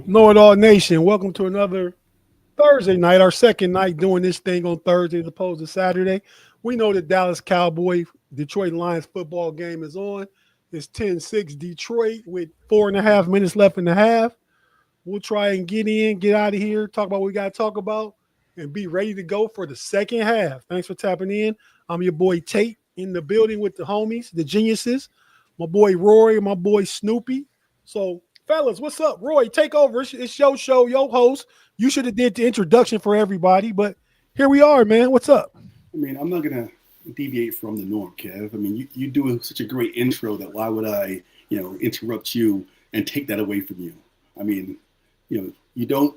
KnoItAllz Nation, welcome to another Thursday night, our second night doing this thing on Thursday as opposed to Saturday. We know the Dallas Cowboy Detroit Lions football game is on. It's 10-6 Detroit with 4.5 minutes left in the half. We'll try and get out of here, talk about what we got to talk about, and be ready to go for the second half. Thanks for tapping in. I'm your boy Tate in the building with the homies, the geniuses, my boy Rory, my boy Snoopy. So, fellas, what's up? Roy, take over. It's your show, your host. You should have did the introduction for everybody, but here we are, man. What's up? I mean, I'm not going to deviate from the norm, Kev. I mean, you do such a great intro that why would I, interrupt you and take that away from you? I mean, you don't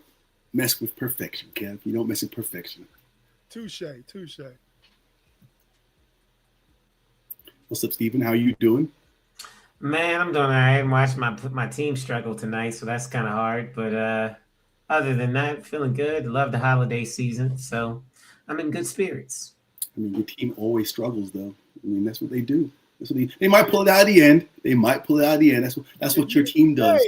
mess with perfection, Kev. You don't mess with perfection. Touche. What's up, Steven? How you doing? Man, I'm doing all right. I'm watching my team struggle tonight, so that's kind of hard. But other than that, feeling good. Love the holiday season, so I'm in good spirits. I mean, your team always struggles, though. I mean, that's what they do. That's what they might pull it out of the end. That's what your team does.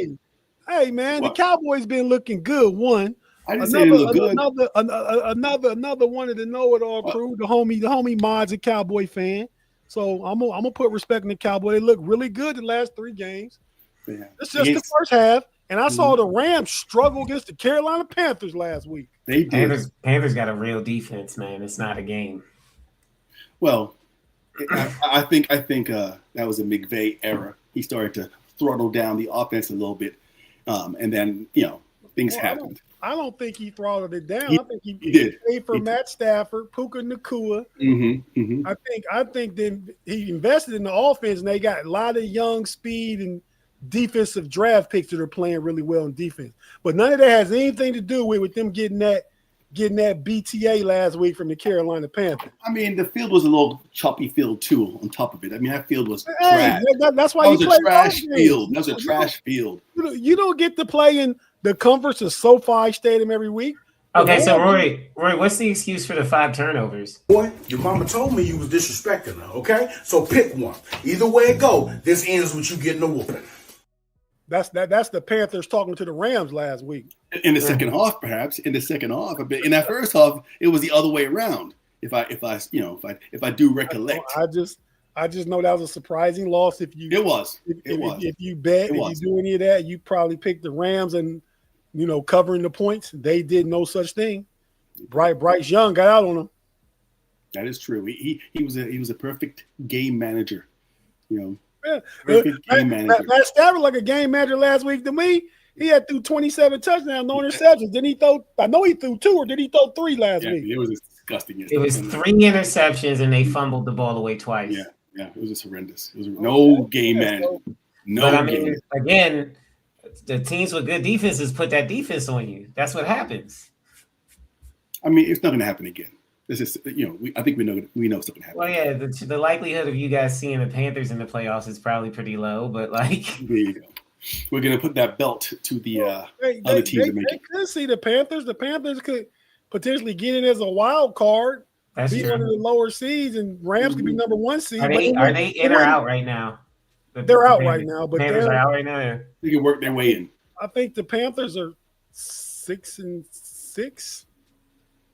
Hey, man, what? The Cowboys been looking good. One. I didn't say they look good. Another one of the know-it-all crew, the homie Mod's a Cowboy fan. So I'm gonna put respect in the Cowboy. They look really good the last 3 games. Yeah. It's just the first half, and I saw the Rams struggle against the Carolina Panthers last week. They did. Panthers got a real defense, man. It's not a game. Well, I think that was a McVay era. He started to throttle down the offense a little bit, and then things happened. I don't think he throttled it down. I think he did. Paid for Matt Stafford, Puka Nacua. I think then he invested in the offense, and they got a lot of young speed and defensive draft picks that are playing really well in defense. But none of that has anything to do with them getting that BTA last week from the Carolina Panthers. I mean, the field was a little choppy field too. On top of it, I mean, that field was trash. That's why you play a trash field. That was a trash field. You don't get to play in the comforts of SoFi Stadium every week. Okay, so Rory, what's the excuse for the 5 turnovers? Boy, your mama told me you was disrespecting her, okay? So pick one. Either way it go, this ends with you getting a whooping. That's the Panthers talking to the Rams last week. In the second half, perhaps. In the second half, but in that first half, it was the other way around. If I do recollect. I just know that was a surprising loss. If you bet, if you do any of that, you probably picked the Rams and covering the points. They did no such thing. Bryce Young got out on them. That is true. He was a perfect game manager. Perfect game manager. Matt Stafford like a game manager last week to me. He had threw 27 touchdowns, no interceptions. Didn't he throw? I know he threw 2, or did he throw 3 last week? It was disgusting. It was 3 interceptions, and they fumbled the ball away twice. Yeah, it was just horrendous. It was no game management. Again, the teams with good defenses put that defense on you. That's what happens. I mean, it's not going to happen again. This is, I think we know it's not going to happen. Well, yeah, the likelihood of you guys seeing the Panthers in the playoffs is probably pretty low, but there you go. We're going to put that belt to the other teams that make it. They could see the Panthers. The Panthers could potentially get in as a wild card. That's be true. one of the lower seeds, and Rams could be number 1 seed. Are they in or out right now? They're out right now, but Panthers are out right now. Yeah. They can work their way in. I think the Panthers are 6-6.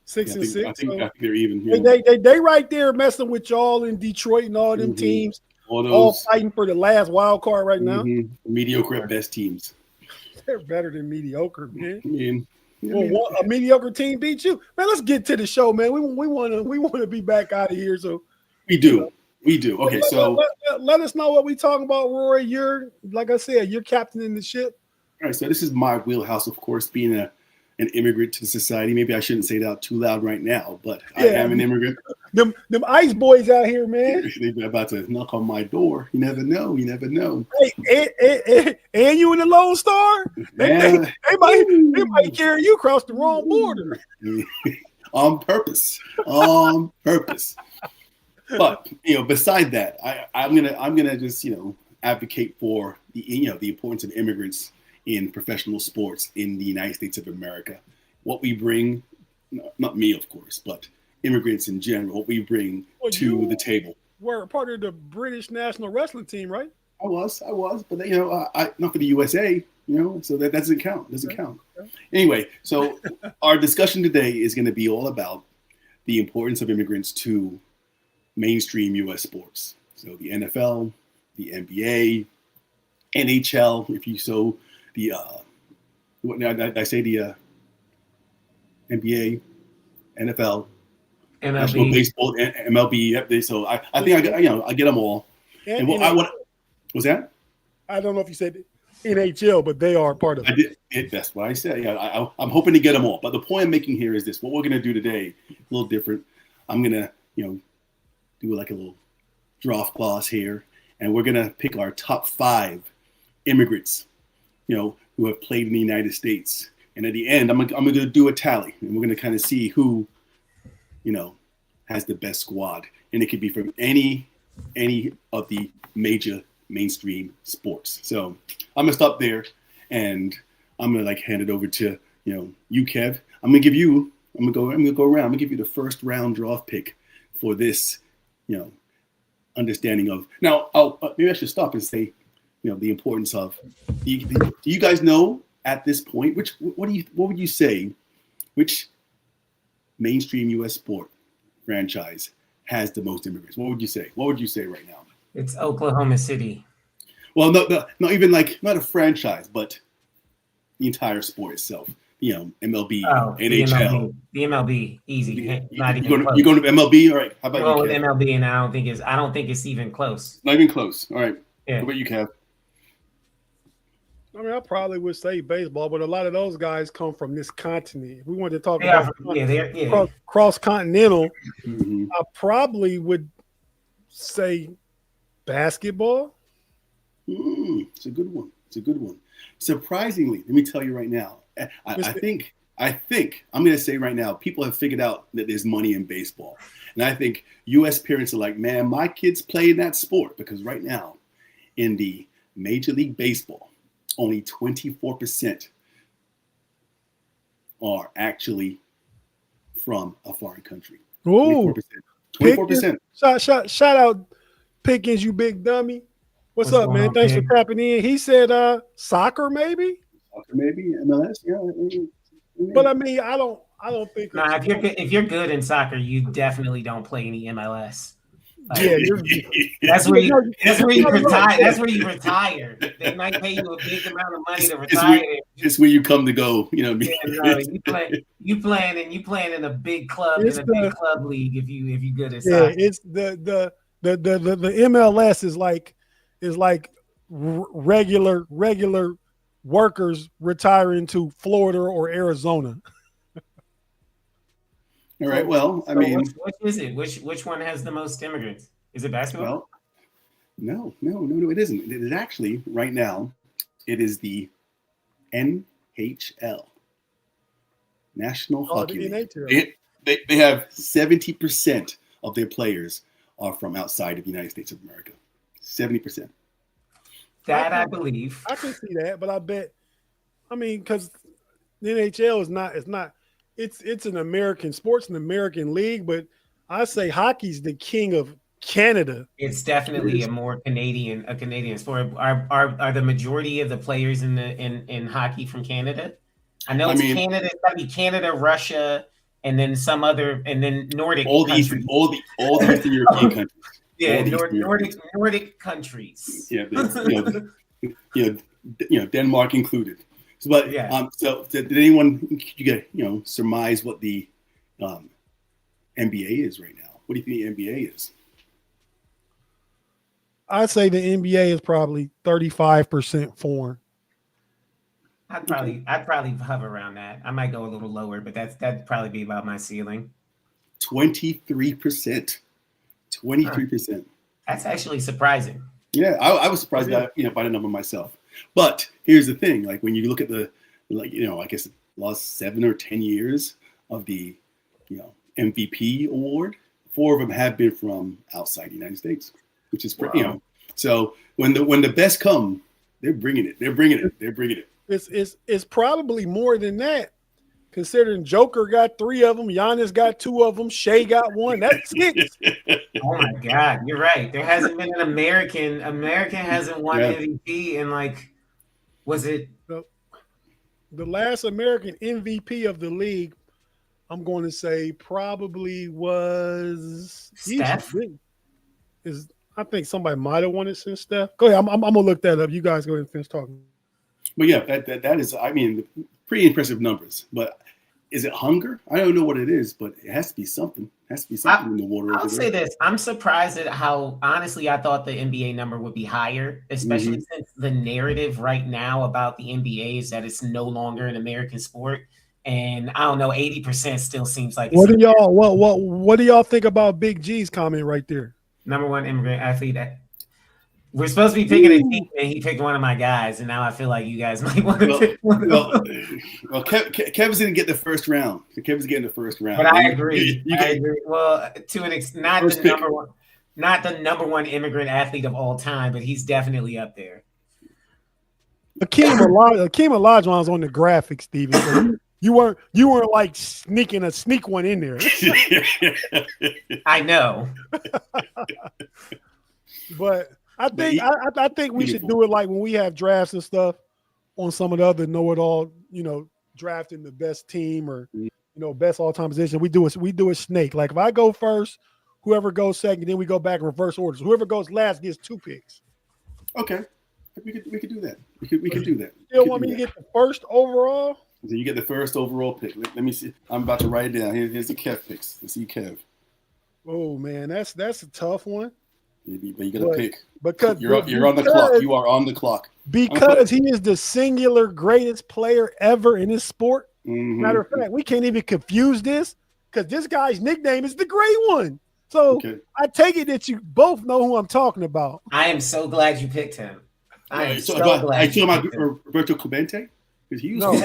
6-6. I think they're even. They right there messing with y'all in Detroit and all them teams. All fighting for the last wild card right now. Mediocre at best teams. They're better than mediocre, man. A mediocre team beat you, man. Let's get to the show, man. We want to be back out of here. So we do. Okay, so let us know what we talking about, Roy. You're, like I said, you're captaining the ship. All right, so this is my wheelhouse, of course, being an immigrant to society. Maybe I shouldn't say that too loud right now, but I am an immigrant. Them ice boys out here, man. They're about to knock on my door. You never know. Hey, and you in the Lone Star? They might carry you across the wrong border. On purpose. But beside that, I'm gonna just advocate for the importance of immigrants in professional sports in the United States of America. What we bring, not me, of course, but immigrants in general, what we bring to the table. We're part of the British national wrestling team, right? I was, but not for the USA. So that doesn't count. Anyway, so our discussion today is going to be all about the importance of immigrants to mainstream U.S. sports. So the NFL, the NBA, NHL, if you so, the what now did I say the NBA, NFL, National Baseball, MLB. Yep, so I think I get them all. And what was that? I don't know if you said NHL, but they are part of it. That's what I said. Yeah, I'm hoping to get them all. But the point I'm making here is this: what we're going to do today, a little different. I'm going to, do like a little draft clause here, and we're going to pick our top 5 immigrants, who have played in the United States. And at the end, I'm going to do a tally, and we're going to kind of see who, has the best squad. And it could be from any of the major mainstream sports. So I'm gonna stop there, and I'm gonna hand it over to you, Kev. I'm gonna go around. I'm gonna give you the first round draft pick for this, understanding of. Now, maybe I should stop and say, the importance of. Do you guys know at this point what would you say, which mainstream U.S. sport franchise has the most immigrants? What would you say? What would you say right now? It's Oklahoma City. Well, not even not a franchise, but the entire sport itself. MLB, NHL. The MLB, easy. You're going to MLB? All right. How about you, with MLB, and I don't think it's even close. Not even close. All right. Yeah. How about you, Kev? I mean, I probably would say baseball, but a lot of those guys come from this continent. If we wanted to talk about cross-continental, Mm-hmm. I probably would say basketball. It's a good one. Surprisingly, let me tell you right now, I think I'm going to say right now, people have figured out that there's money in baseball. And I think U.S. parents are like, man, my kids play in that sport, because right now in the Major League Baseball, only 24% are actually from a foreign country. Ooh, 24%. Shout out Pickens, you big dummy. What's up, man? Thanks for tapping in. He said soccer, maybe. Soccer, maybe MLS. Yeah. But I mean, I don't think. Nah, if you're good in soccer, you definitely don't play any MLS. Yeah, that's where you retire. That's where you retire. They might pay you a big amount of money to retire. It's where you come to go. You playing in a big club, in a big club league. If you good at soccer. Yeah, it's the MLS is like regular workers retiring to Florida or Arizona. All right. Well, I mean, which is it? Which one has the most immigrants? Is it basketball? Well, no, it isn't. It is actually right now. It is the NHL, National Hockey League. They have 70% of their players are from outside of the United States of America. 70%. That I believe. I can see that, but I bet. I mean, because the NHL is not. It's an American sports, an American league, but I say hockey's the king of Canada. It's definitely a Canadian sport. Are the majority of the players in hockey from Canada? I know Canada. It's gotta be Canada, Russia, and then some other, and then Nordic. All the Eastern European countries. Yeah, Nordic countries. Yeah, Denmark included. But so did anyone surmise what the NBA is right now? What do you think the NBA is? I'd say the NBA is probably 35% foreign. I'd probably hover around that. I might go a little lower, but that'd probably be about my ceiling. 23%. 23%. That's actually surprising. Yeah, I was surprised by the number myself. But here's the thing: like when you look at the, I guess the last 7 or 10 years of the, MVP award, 4 of them have been from outside the United States, which is So when the best come, they're bringing it. It's probably more than that, considering Joker got 3 of them, Giannis got 2 of them, Shea got 1. That's 6. Oh my God, you're right. There hasn't been an American hasn't won MVP in like Was it the last American MVP of the league? I'm going to say probably was Steph? I think somebody might have won it since Steph. Go ahead. I'm gonna look that up. You guys go ahead and finish talking. But yeah, that is, I mean, pretty impressive numbers. But is it hunger? I don't know what it is, but it has to be something. It has to be something in the water. I'll say this. I'm surprised at how, honestly, I thought the NBA number would be higher, especially since the narrative right now about the NBA is that it's no longer an American sport. And I don't know, 80% still seems like what do y'all think about Big G's comment right there? Number one immigrant athlete. We're supposed to be picking a team, and he picked one of my guys, and now I feel like you guys might want to pick one of them. Well, Kevin's going to get the first round. Kevin's getting the first round. But I agree. I agree. Well, to an extent, not the number one immigrant athlete of all time, but he's definitely up there. Hakeem Olajuwon's on the graphic, Steven. So you weren't like sneak one in there. I know. But I think we should do it like when we have drafts and stuff on some of the other know-it-all, drafting the best team or best all-time position. We do a snake. Like if I go first, whoever goes second, then we go back in reverse orders. Whoever goes last gets 2 picks. Okay, we could do that. We could do that. You still want me to get the first overall? So you get the first overall pick. Let me see. I'm about to write it down. Here's the Kev picks. Let's see Kev. Oh man, that's a tough one. But you got to pick. Because you're on the clock. You are on the clock. Because he is the singular greatest player ever in this sport. Mm-hmm. Matter of fact, we can't even confuse this because this guy's nickname is the Great One. So I take it that you both know who I'm talking about. I am so glad you picked him. I am so glad. I feel about Roberto Clemente because he was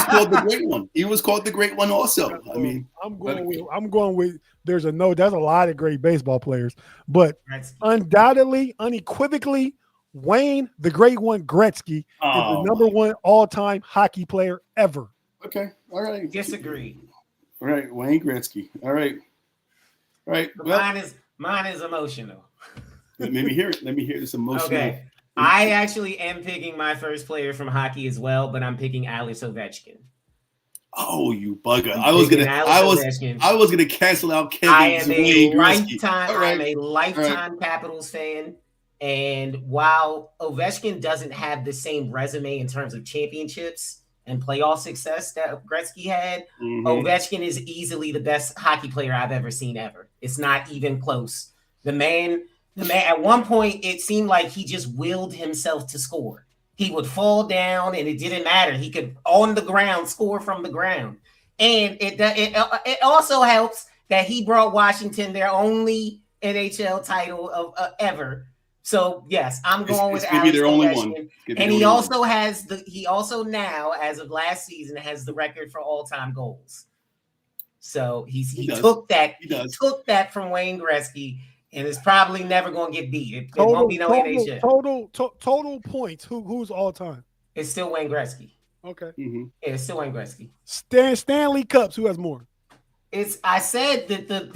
called the Great One. He was called the Great One also. I mean, I'm going with. There's a lot of great baseball players, but undoubtedly, unequivocally, Wayne, the Great One, Gretzky is the number one all-time hockey player ever. Okay, all right. Disagree. All right, Wayne Gretzky. All right. Well, mine is emotional. Let me hear it. Let me hear this emotional. Okay. I actually am picking my first player from hockey as well, but I'm picking Alex Ovechkin. Oh, you bugger! I was gonna cancel out Kevin. I am a lifetime Capitals fan, and while Ovechkin doesn't have the same resume in terms of championships and playoff success that Gretzky had, Ovechkin is easily the best hockey player I've ever seen ever. It's not even close. The man, at one point, it seemed like he just willed himself to score. He would fall down, and it didn't matter. He could, on the ground, score from the ground. And it also helps that he brought Washington their only NHL title of ever. So, yes, I'm going with Alex Ovechkin. And he also now, as of last season, has the record for all-time goals. So he took that from Wayne Gretzky. And it's probably never going to get beat. It won't be no NHL. Total points. Who's all time? It's still Wayne Gretzky. Okay. Yeah, it's still Wayne Gretzky. Stanley Cups. Who has more? I said that the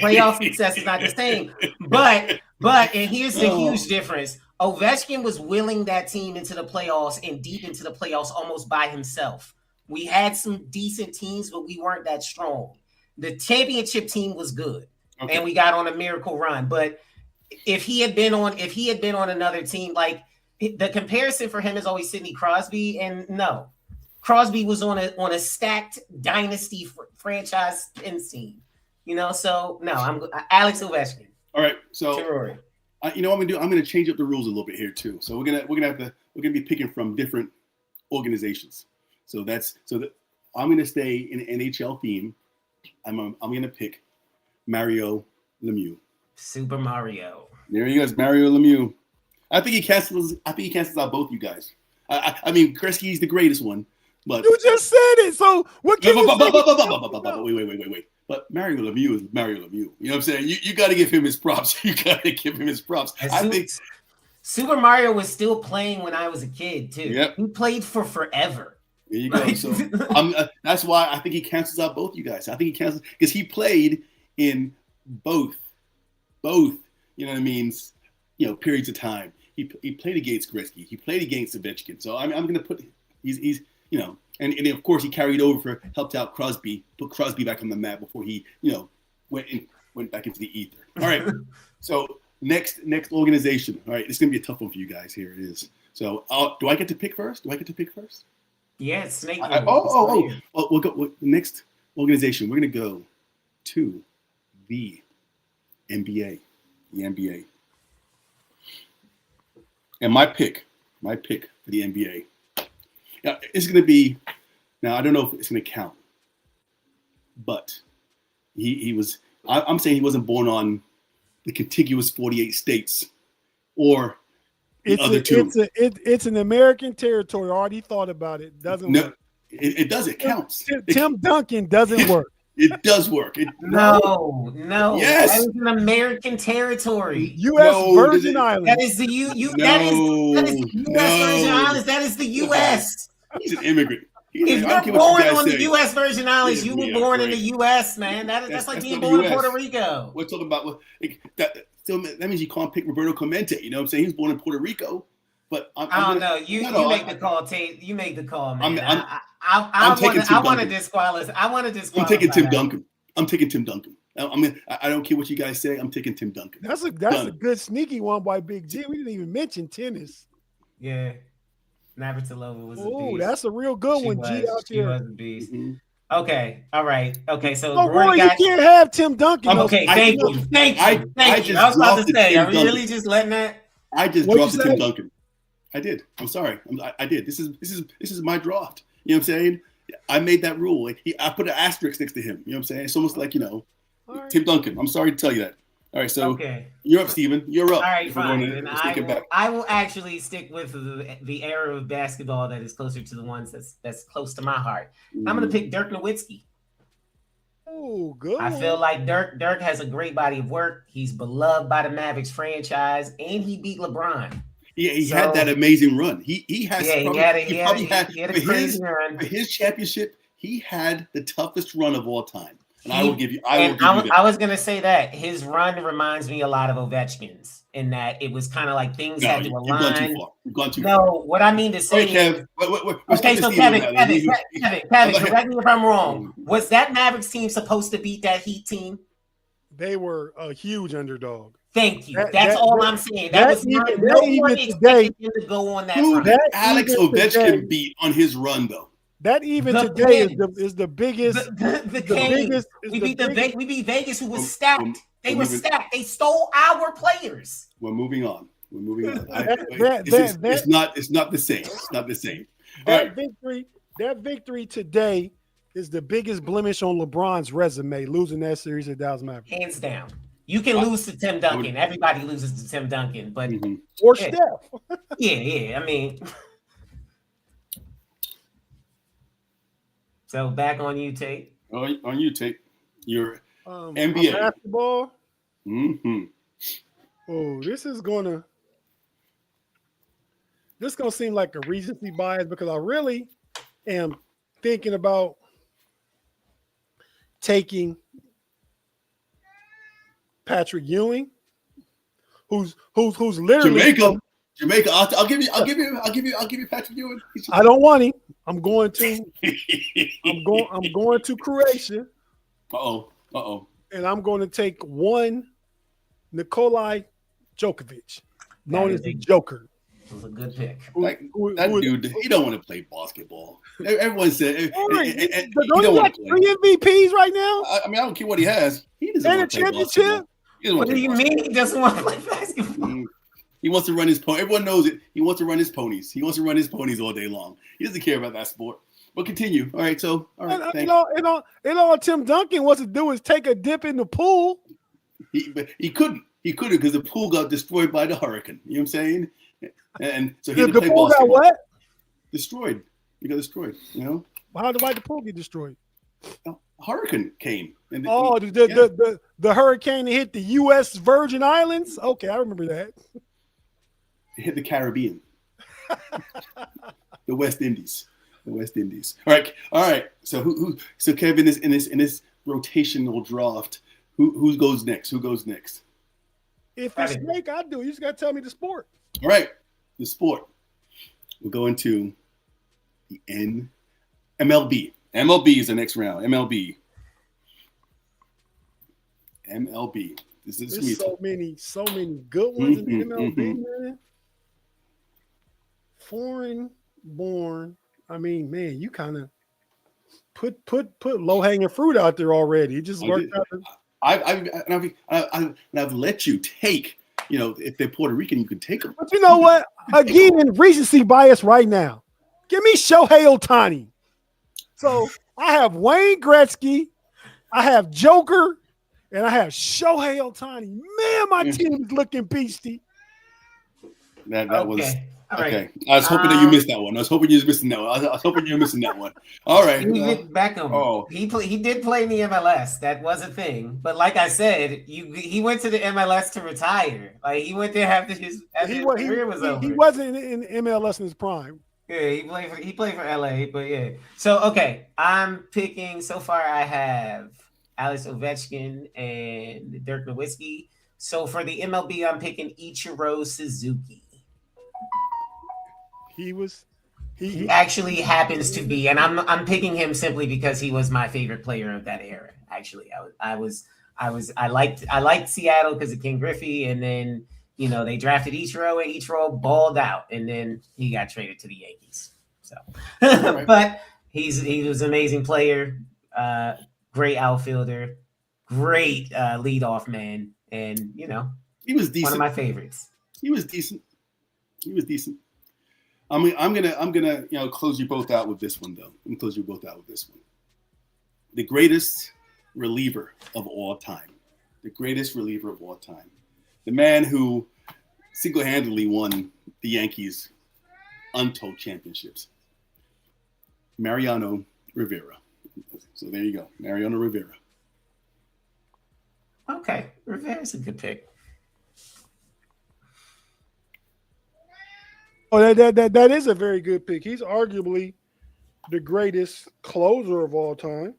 playoff success is not the same. But and here's the huge difference. Ovechkin was willing that team into the playoffs and deep into the playoffs almost by himself. We had some decent teams, but we weren't that strong. The championship team was good. Okay. And we got on a miracle run. But if he had been on another team, like the comparison for him is always Sidney Crosby, and no, Crosby was on a stacked dynasty franchise team. So no, I'm Alex Ovechkin. All right, so what I'm gonna do? I'm gonna change up the rules a little bit here too. So we're gonna be picking from different organizations. So I'm gonna stay in an NHL theme. I'm gonna pick Mario Lemieux. Super Mario. There he goes, Mario Lemieux. I think he cancels out both you guys. I mean, Gretzky's the greatest one, but you just said it. So what can you say? Wait. But Mario Lemieux is Mario Lemieux. You know what I'm saying? You got to give him his props. You got to give him his props. I think Super Mario was still playing when I was a kid too. Yep. He played for forever. There you go. So that's why I think he cancels out both you guys. I think he cancels because he played in both, you know what I mean? Periods of time. he played against Gretzky. He played against Ovechkin. So I'm going to put he's and of course he carried over helped out Crosby, put Crosby back on the map before he went back into the ether. All right. So next organization. All right, it's going to be a tough one for you guys. Here it is. So do I get to pick first? Yeah, Snake. Well, we'll go next organization. We're going to go to the NBA. The NBA. And my pick for the NBA. Now, it's going to be, now I don't know if it's going to count, but I'm saying he wasn't born on the contiguous 48 states or the other two. It's an American territory. I already thought about it. Doesn't work. It does. It counts. Tim Duncan doesn't work. It does work. No. Yes. That is an American territory. U.S. Virgin Islands. That is the that is the U.S. Virgin Islands. That is the U.S. He's an immigrant. If you're born on the U.S. Virgin Islands, you were born in the U.S., man. That's like being born in Puerto Rico. We're talking about that. So that means you can't pick Roberto Clemente. You know what I'm saying? He was born in Puerto Rico. But I don't know. You make the call, Tate. You make the call, man. I want to disqualify. I'm taking Tim Duncan. I don't care what you guys say. I'm taking Tim Duncan. That's a good sneaky one by Big G. We didn't even mention tennis. Yeah. Navratilova was a beast. Oh, that's a real good one, G out here. She was a beast. Mm-hmm. Okay, all right. Okay, so Roy, you can't have Tim Duncan. Okay, thank you. I was about to say, are we really just letting that? I just dropped Tim Duncan. I did. I'm sorry. I did. This is my draft. You know what I'm saying? I made that rule. I put an asterisk next to him. You know what I'm saying? It's almost like right. Tim Duncan. I'm sorry to tell you that. All right, so you're up, Steven. You're up. All right, fine. And I will actually stick with the era of basketball that is closer to the ones that's close to my heart. I'm going to pick Dirk Nowitzki. Oh, good. I feel like Dirk has a great body of work. He's beloved by the Mavericks franchise, and he beat LeBron. Yeah, he had that amazing run. He had a crazy run. For his championship, he had the toughest run of all time. And I will give you that. I was gonna say that his run reminds me a lot of Ovechkin's in that it was kind of like things had to align. You've gone too far. No, what I mean to say is, okay, so Kevin, correct me if I'm wrong. Was that Mavericks team supposed to beat that Heat team? They were a huge underdog. Thank you. That's all I'm saying. That was no one expected him to go on that run. Alex Ovechkin beat on his run though. That even today is the biggest. We beat Vegas, who was stacked. They were stacked. They stole our players. We're moving on. It's not the same. It's not the same. That victory today is the biggest blemish on LeBron's resume, losing that series at Dallas Mavericks. Hands down. You can lose to Tim Duncan. Everybody loses to Tim Duncan, but or Steph. Yeah. I mean. So back on you, Tate. On you, Tate. Your NBA basketball. Mm-hmm. Oh, this is gonna seem like a recency bias because I really am thinking about taking Patrick Ewing, who's literally Jamaica. I'll give you Patrick Ewing. I don't want him. I'm going to Croatia. Uh-oh. And I'm going to take one Nikola Jokic, known as the Joker. It was a good pick. That dude, he don't want to play basketball. Everyone said he don't want to play. 3 MVPs right now. I mean, I don't care what he has. He doesn't want to play championship. What do you mean he doesn't want to play basketball? He wants to run his pony. Everyone knows it. He wants to run his ponies. He wants to run his ponies all day long. He doesn't care about that sport. But continue. All right. So, all right. All Tim Duncan wants to do is take a dip in the pool. He couldn't because the pool got destroyed by the hurricane. You know what I'm saying? And so he had to play pool basketball. got what? Destroyed. He got destroyed. You know. How did the pool get destroyed? A hurricane came. And the hurricane hit the U.S. Virgin Islands. Okay, I remember that. It hit the Caribbean. The West Indies. All right. So so Kevin is in this rotational draft. Who goes next? If it's Snake, I do. You just gotta tell me the sport. All right, the sport. We'll go into the MLB. MLB is the next round. MLB. There's so many good ones in the MLB, man. Foreign born. I mean, man, you kind of put low hanging fruit out there already. It just worked out. I've let you take. If they're Puerto Rican, you can take them. But you know what? Again, recency bias right now. Give me Shohei Otani. So I have Wayne Gretzky, I have Joker, and I have Shohei Otani. Man, my team is looking beastie. That was okay. Right. I was hoping that you missed that one. I was hoping you were missing that one. I was hoping you were missing that one. All right. Beckham. Oh. He did play in the MLS. That was a thing. But like I said, he went to the MLS to retire. Like he went there after his career was over. He wasn't in MLS in his prime. Yeah, he played for LA. But yeah. So okay, I'm picking. So far, I have Alex Ovechkin and Dirk Nowitzki. So for the MLB, I'm picking Ichiro Suzuki. He actually happens to be, and I'm picking him simply because he was my favorite player of that era. Actually, I liked Seattle because of Ken Griffey, and then they drafted Ichiro, and Ichiro balled out, and then he got traded to the Yankees. So, but he was an amazing player, great outfielder, great leadoff man, and he was decent. One of my favorites. He was decent. I mean, I'm gonna close you both out with this one though. I'm gonna close you both out with this one. The greatest reliever of all time. The greatest reliever of all time. The man who single-handedly won the Yankees untold championships. Mariano Rivera. So there you go, Mariano Rivera. Okay, Rivera's a good pick. Oh, that is a very good pick. He's arguably the greatest closer of all time.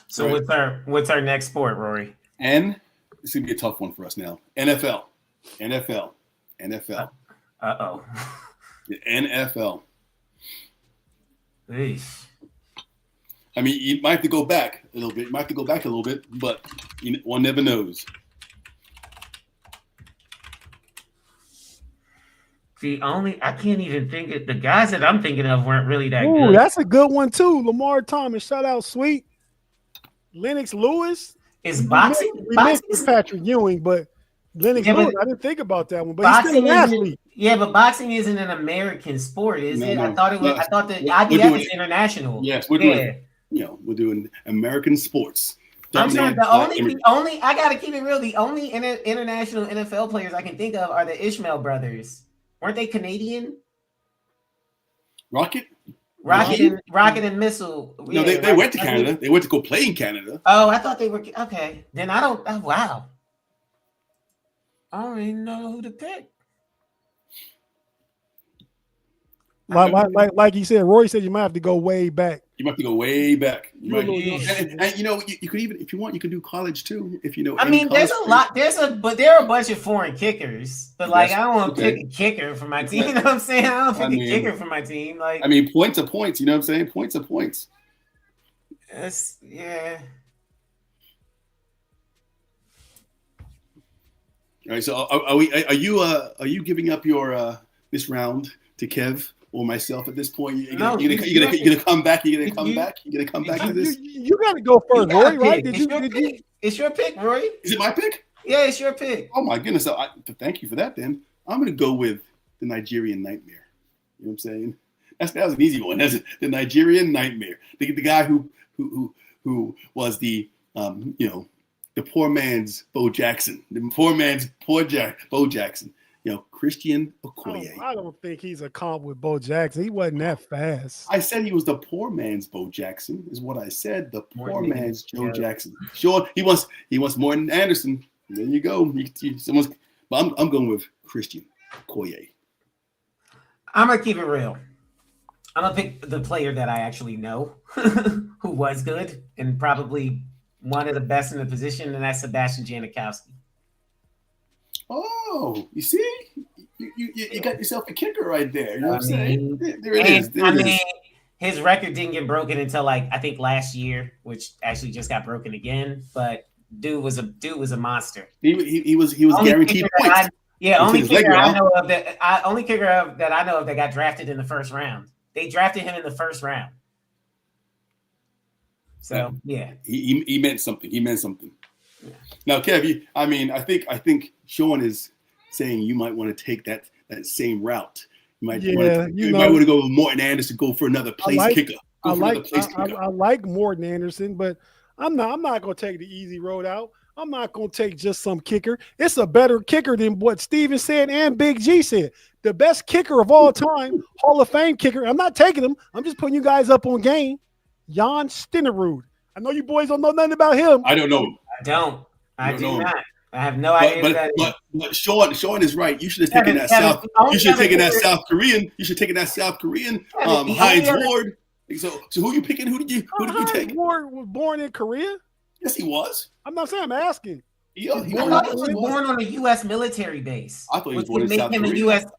So what's our next sport, Rory? And it's gonna be a tough one for us now. NFL. Uh-oh. The NFL. Eesh. I mean, you might have to go back a little bit. But one never knows. I can't even think of the guys that I'm thinking of weren't really that good. good. That's a good one too. Lamar Thomas, shout out, sweet. Lennox Lewis is boxing. We missed Patrick Ewing, but Lennox Lewis, I didn't think about that one. But he's still an athlete. Yeah, but boxing isn't an American sport, is it? No. I thought it was. I thought the IBF is international. Yes, we're doing. We're doing American sports. I'm sorry. The only I gotta keep it real. The only international NFL players I can think of are the Ishmael brothers. Weren't they Canadian? Rocket and Missile. No, they went to Canada. They went to go play in Canada. Oh, I thought they were okay. Then I don't. Oh, wow. I don't even know who to pick. Like he said, Roy said you might have to go way back. You might have to go way back. You could even, if you want, you can do college too. If you know. I mean, there's a lot. But there are a bunch of foreign kickers. But I don't want to pick a kicker for my team. You know what I'm saying? I don't pick a kicker for my team. Points are points. You know what I'm saying? Points are points. Yeah. All right. So are you giving up your this round to Kev or myself at this point? You're gonna come back. You're gonna come back. You're gonna come back to this. You got to go first, Roy. Right? It's your pick, Roy. Is it my pick? Yeah, it's your pick. Oh my goodness! Thank you for that. Then I'm gonna go with the Nigerian Nightmare. You know what I'm saying? That was an easy one. That's the Nigerian Nightmare. The guy who was the the poor man's Bo Jackson. The poor man's Bo Jackson. Christian Okoye. I don't think he's a comp with Bo Jackson. He wasn't that fast. I said he was the poor man's Bo Jackson, is what I said. The poor man's Joe Jackson. Sure, he wants more than Anderson. There you go. But I'm going with Christian Okoye. I'm gonna keep it real. I'm gonna pick the player that I actually know, who was good and probably one of the best in the position, and that's Sebastian Janikowski. Oh, you see, you got yourself a kicker right there. You know what I'm saying? There it is. His record didn't get broken until I think last year, which actually just got broken again. But dude was a monster. He was guaranteed points. Only kicker I know of that I know of that got drafted in the first round. They drafted him in the first round. So yeah, he meant something. He meant something. Yeah. Now, Kev, I think Sean is saying you might want to take that same route. You might want to go with Morton Anderson, go for another kicker. I like Morton Anderson, but I'm not going to take the easy road out. I'm not going to take just some kicker. It's a better kicker than what Steven said and Big G said. The best kicker of all time, Hall of Fame kicker. I'm not taking him. I'm just putting you guys up on game. Jan Stenerud. I know you boys don't know nothing about him. I don't know him. I do not. I have no idea. But Sean is right. You should have taken that South. You should have taken that South Korean. You should have taken that South Korean Hines Ward. So who you picking? Who did you take? Hines Ward was born in Korea. Yes, he was. I'm not saying. I'm asking. He was born on a U.S. military base. I thought he was born in South Korea.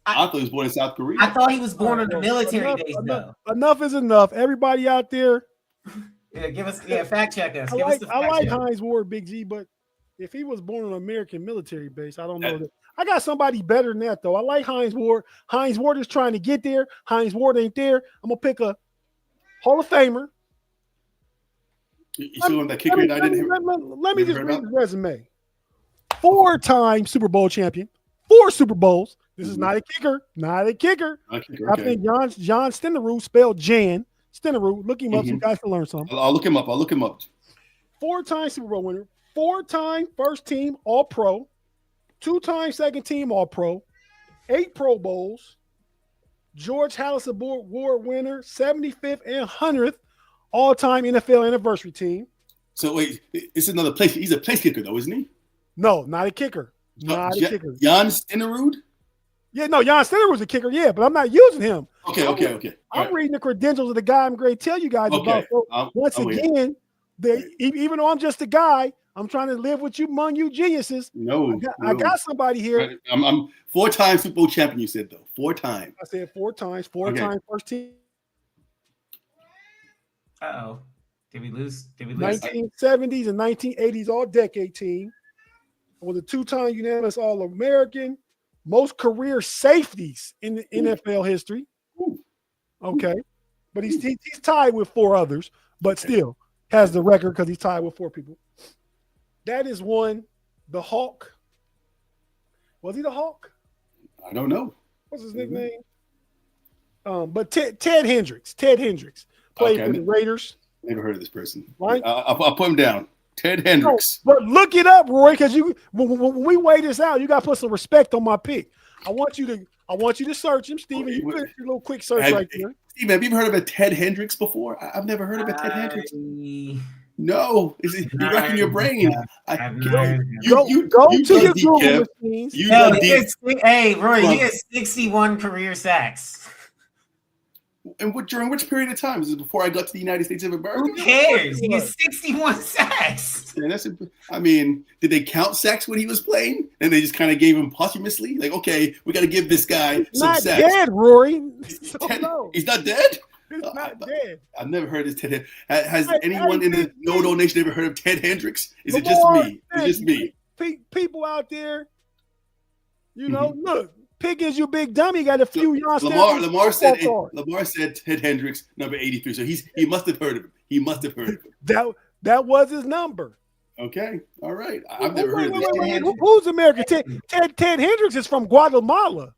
I thought he was born in South Korea. I thought he was born on a military base, though. Enough is enough. Everybody out there. Fact check us. I like Hines Ward, Big G, but if he was born on an American military base, I don't know that. I got somebody better than that, though. I like Hines Ward. Hines Ward is trying to get there. Hines Ward ain't there. I'm going to pick a Hall of Famer. You saw him that kicker I didn't hear. Let me just read his resume. 4-time Super Bowl champion. 4 Super Bowls. This is not a kicker. Not a kicker. Okay. I think Jan Stenerud, spelled Jan Stenerud. Look him up so you guys can learn something. I'll look him up. 4-time Super Bowl winner. 4-time first team All-Pro. 2-time second team All-Pro. 8 Pro Bowls. George Halas Award winner. 75th and 100th all-time NFL anniversary team. So wait, it's another place. He's a place kicker though, isn't he? No, not a kicker. Not a kicker. Jan Stenerud? Yeah, no, Jan Stenerud's a kicker, yeah, but I'm not using him. Okay. I'm reading the credentials of the guy I'm going to tell you guys about. So once again, even though I'm just a guy, I'm trying to live with you among you geniuses. I got somebody here. I'm 4-time Super Bowl champion, you said, though. 4 times. I said 4 times. 4-time first team. Uh-oh. Did we lose? 1970s and 1980s all-decade team. Was a 2-time unanimous All-American. Most career safeties in the NFL history. Okay. But he's tied with 4 others, but still has the record because he's tied with 4 people. That is one. The Hawk. Was he the Hawk? I don't know. What's his nickname? But Ted Hendricks. Ted Hendricks played for the Raiders. Never heard of this person. Right? I'll put him down. Ted Hendricks. No, but look it up, Roy, because when we weigh this out, you got to put some respect on my pick. I want you to search him, Steven. You put your little quick search right there. Steven, have you ever heard of a Ted Hendricks before? I've never heard of a Ted Hendricks. No, you're racking your brain. Go to your Google machines. Hey, Roy, he has 61 career sacks. And during which period of time? Is it before I got to the United States of America? Who cares? He has 61 sacks. Yeah, did they count sacks when he was playing? And they just kind of gave him posthumously? Like, okay, we got to give this guy some sacks. He's not dead, Rory. He's not dead? He's not dead. I've never heard of Ted. Has anyone in the No Nation ever heard of Ted Hendricks? Is it just me? It's just me. People out there, look. Pickens, you big dummy, got a few yards. Lamar said Ted Hendricks, number 83. So he must have heard of him. That was his number. Okay, all right. I've never heard of this. Who's American? Ted Hendricks is from Guatemala.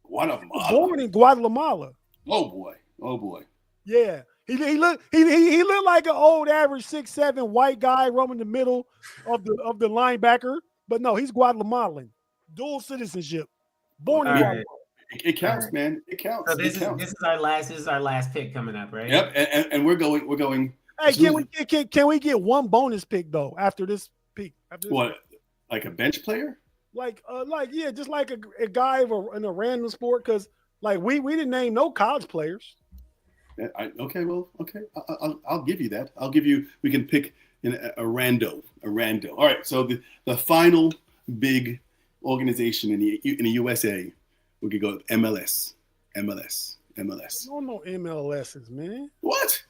Born in Guatemala. Oh boy. Yeah, he looked like an old average 6'7" white guy roaming the middle of the linebacker, but no, he's Guatemalan, dual citizenship. Born in Guatemala. It counts, man. It counts. So this is our last pick coming up, right? Yep, and we're going. Hey, can we get one bonus pick though after this pick? What, like a bench player? Just like a guy in a random sport, because like we didn't name no college players. Okay. I'll give you that. I'll give you. We can pick a rando. All right. So the final big. organization in the USA, we could go MLS. I don't know MLSs, man. What?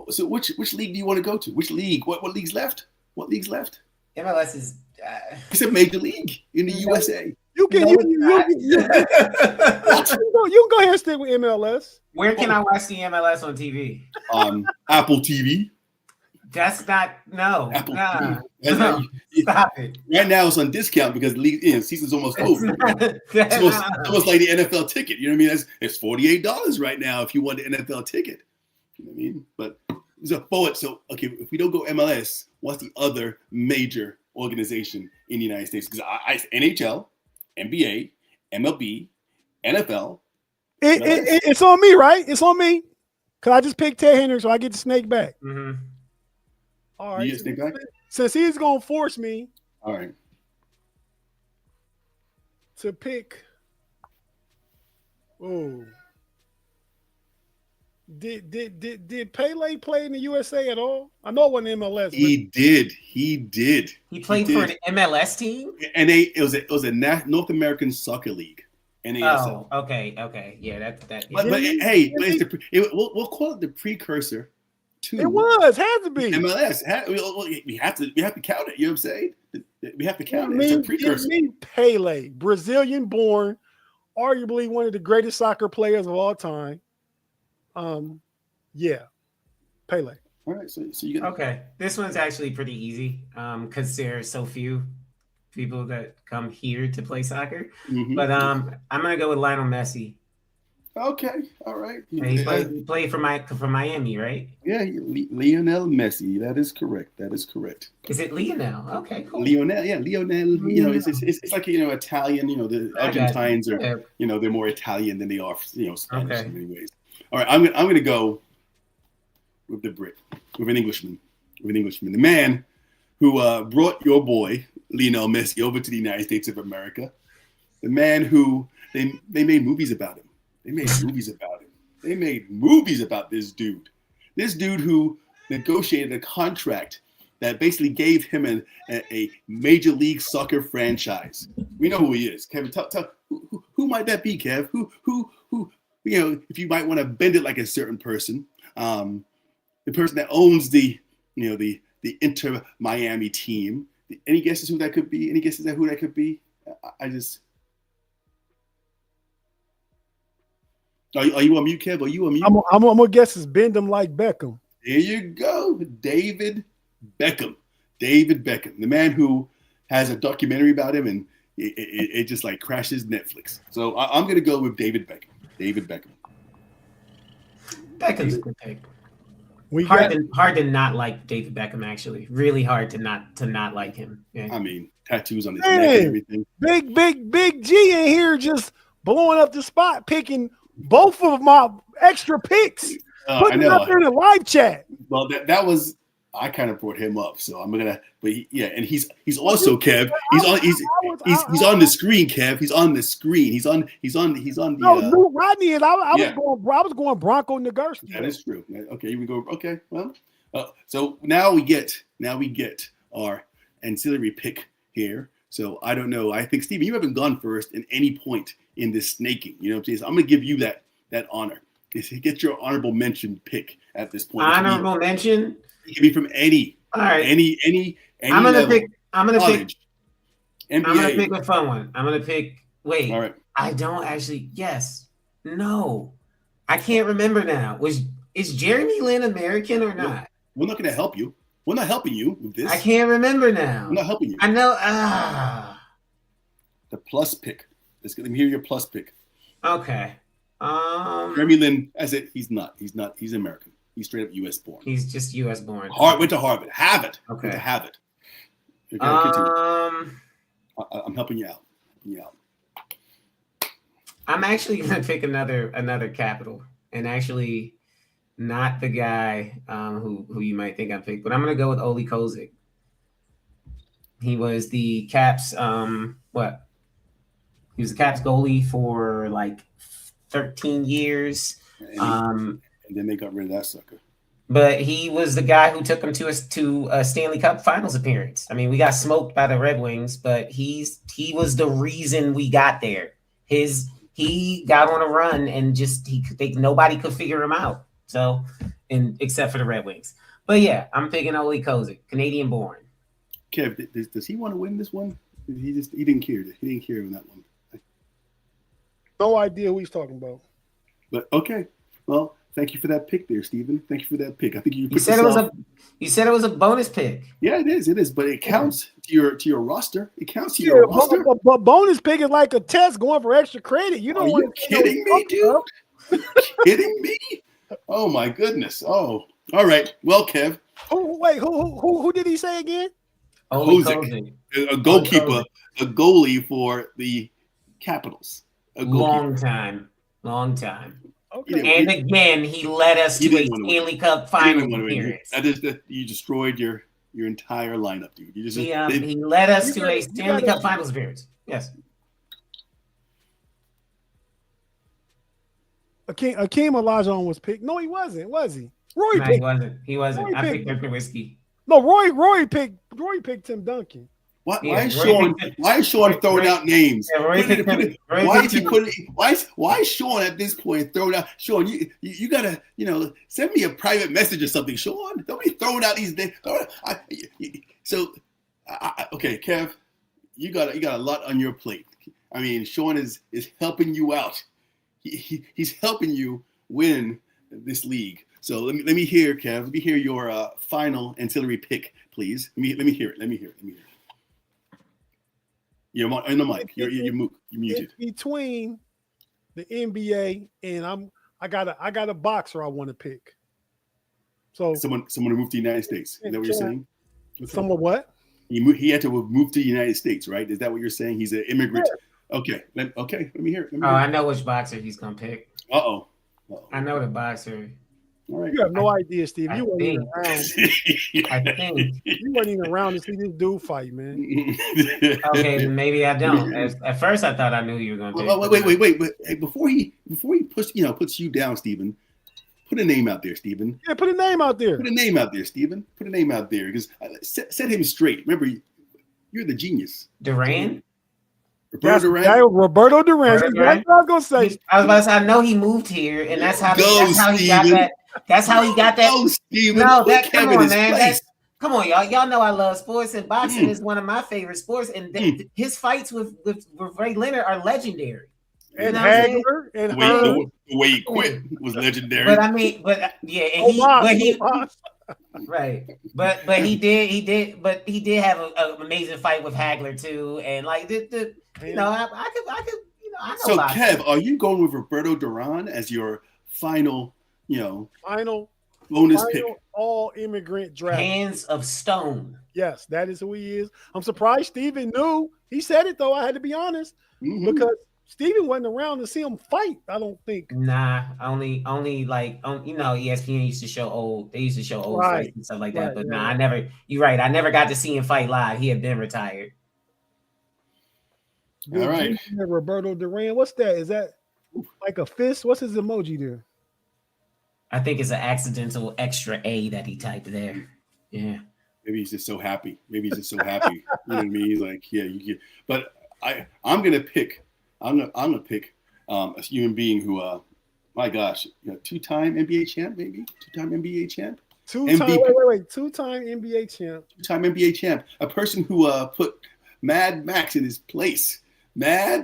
So which league do you want to go to? Which league? What league's left? What league's left? MLS is. It's a major league in the USA. You can you can go ahead and stick with MLS. Where can I watch the MLS on TV? Apple TV. That's not Apple nah. TV. No, stop it. Right now it's on discount because season's almost over. It's almost like the NFL ticket. You know what I mean? It's $48 right now if you want the NFL ticket. You know what I mean? But so okay, if we don't go MLS, what's the other major organization in the United States? Because NHL, NBA, MLB, NFL. It's on me, right? It's on me. Cause I just picked Ted Henry, so I get the snake back. Mm-hmm. All right. You get snake back? Since he's gonna force me, all right, to pick. Oh. Did Pele play in the USA at all? I know it wasn't MLS. He did. He played for an MLS team, and it was a North American Soccer League. NASL. Oh, okay, yeah, that. But hey, we'll call it the precursor to. Had to be MLS. We have to count it. You know what I'm saying? We have to count it. It's a precursor. Pele, Brazilian-born, arguably one of the greatest soccer players of all time. Yeah, Pele. All right, so you got okay. This one's actually pretty easy because there are so few people that come here to play soccer. Mm-hmm. But I'm gonna go with Lionel Messi. Okay, all right. He played for Miami, right? Yeah, Lionel Messi. That is correct. Is it Lionel? Okay, cool. Lionel. You know, it's like Italian. You know, the Argentines are they're more Italian than they are Spanish in many ways. All right, I'm gonna go with the Brit, with an Englishman, the man who brought your boy Lionel Messi over to the United States of America, the man who they made movies about him. They made movies about this dude. This dude who negotiated a contract that basically gave him a major league soccer franchise. We know who he is. Kevin, tell who might that be, Kev? Who if you might want to bend it like a certain person, the person that owns the Inter Miami team. Any guesses who that could be? I just. Are you on mute, Kev? Are you on mute? I'm gonna guess it's bend them like Beckham. There you go, David Beckham. The man who has a documentary about him, and it just like crashes Netflix. So I'm gonna go with David Beckham. Beckham's a good pick. Hard to not like David Beckham, actually. Really hard to not like him. Yeah. I mean, tattoos on his neck and everything. Big G in here just blowing up the spot, picking both of my extra picks. Putting it up there in the live chat. Well, that was I kind of brought him up, so I'm gonna. But and he's also Kev. He's on the screen, Kev. He's on the screen. He's on the. No, Knute Rockne, and I was going Bronco Nagurski. That is true. Okay, we go. Okay, well, so now we get our ancillary pick here. So I don't know. I think Steven, you haven't gone first in any point in this snaking. You know what I'm saying? So I'm gonna give you that honor. Get your honorable mention pick at this point. Honorable mention. It can be from any. All right. Any. I'm gonna pick NBA. I'm gonna pick a fun one. I'm gonna pick. Wait. All right. I don't actually. Yes. No. I can't remember now. Is Jeremy Lin American or not? We're not gonna help you. We're not helping you with this. I can't remember now. We're not helping you. I know. The plus pick. Let me hear your plus pick. Okay. Jeremy Lin, he's not. He's American. He's straight up U.S. born. He's just U.S. born. Went to Harvard. Harvard. Okay. Went to Harvard. Okay, I'm helping you out. I'm actually gonna pick another capital, and actually not the guy who you might think I picked, but I'm gonna go with Oli Kozik. He was the Caps. He was the Caps goalie for like 13 years. And then they got rid of that sucker. But he was the guy who took him to a Stanley Cup Finals appearance. I mean, we got smoked by the Red Wings, but he was the reason we got there. He got on a run and just nobody could figure him out. So, except for the Red Wings. But yeah, I'm picking Ole Kozik, Canadian born. Kev, does he want to win this one? He didn't care. He didn't care on that one. No idea who he's talking about. But okay, well, thank you for that pick there, Steven. Thank you for that pick. I think you said it was a bonus pick. Yeah, it is, but it counts to your roster. It counts to your roster. But bonus pick is like a test going for extra credit. You don't want to kidding me, dude? Kidding me? Oh my goodness. Oh, all right. Well, Kev. Who did he say again? Kozik, a goalkeeper, a goalie for the Capitals. Long time. Okay. And again, he led us to a Stanley Cup Finals appearance. You destroyed your entire lineup, dude. He led us to a Stanley Cup Finals appearance. Yes. Hakeem Olajuwon was picked. No, he wasn't. Was he? Roy picked. He wasn't. I picked Dirk Nowitzki. No, Roy picked Tim Duncan. Why is Sean throwing out names? Yeah, why is Sean at this point throwing out? Sean, you gotta send me a private message or something. Sean, don't be throwing out these names. Okay, Kev, you got a lot on your plate. I mean, Sean is helping you out. He's helping you win this league. So let me hear, Kev. Let me hear your final ancillary pick, please. Let me hear it. You're on the mic. You're muted. It's between the NBA and I got a boxer I want to pick. So someone who moved to the United States. Is that what you're saying? Someone what? He had to move to the United States, right? Is that what you're saying? He's an immigrant. Yeah. Okay. Let me hear it. I know which boxer he's gonna pick. Uh-oh. I know the boxer. All right. You have no idea, Steve. You weren't even around. I think you weren't even around to see this dude fight, man. Okay, maybe I don't. At first, I thought I knew you were going to. Wait! But hey, before he puts you down, Steven, put a name out there, Steven. Yeah, put a name out there. Put a name out there, Steven. Put a name out there because set him straight. Remember, you're the genius. Duran. Roberto Duran. That's what I was gonna say. I was about to say. I know he moved here, and that's how he got that. That's how he got that. No, come on, man. Come on, y'all. Y'all know I love sports, and boxing is one of my favorite sports. And his fights with Ray Leonard are legendary. And Hagler and the way he quit was legendary. But I mean, but he did have an amazing fight with Hagler too, and like I could. I know. So Kev, are you going with Roberto Duran as your final bonus pick? All immigrant draft. Hands of stone. Yes, that is who he is. I'm surprised Steven knew. He said it though. I had to be honest because Steven wasn't around to see him fight. I don't think. Nah, only like ESPN used to show old. They used to show old fights and stuff like that. But I never. You're right. I never got to see him fight live. He had been retired. All right. Roberto Duran. What's that? Is that like a fist? What's his emoji there? I think it's an accidental extra A that he typed there. Yeah. Maybe he's just so happy. You know what I mean? He's like, but I'm gonna pick a human being who my gosh, two-time NBA champ, maybe? Two-time NBA champ? Two-time NBA champ. Two-time NBA champ. A person who put Mad Max in his place. Nobody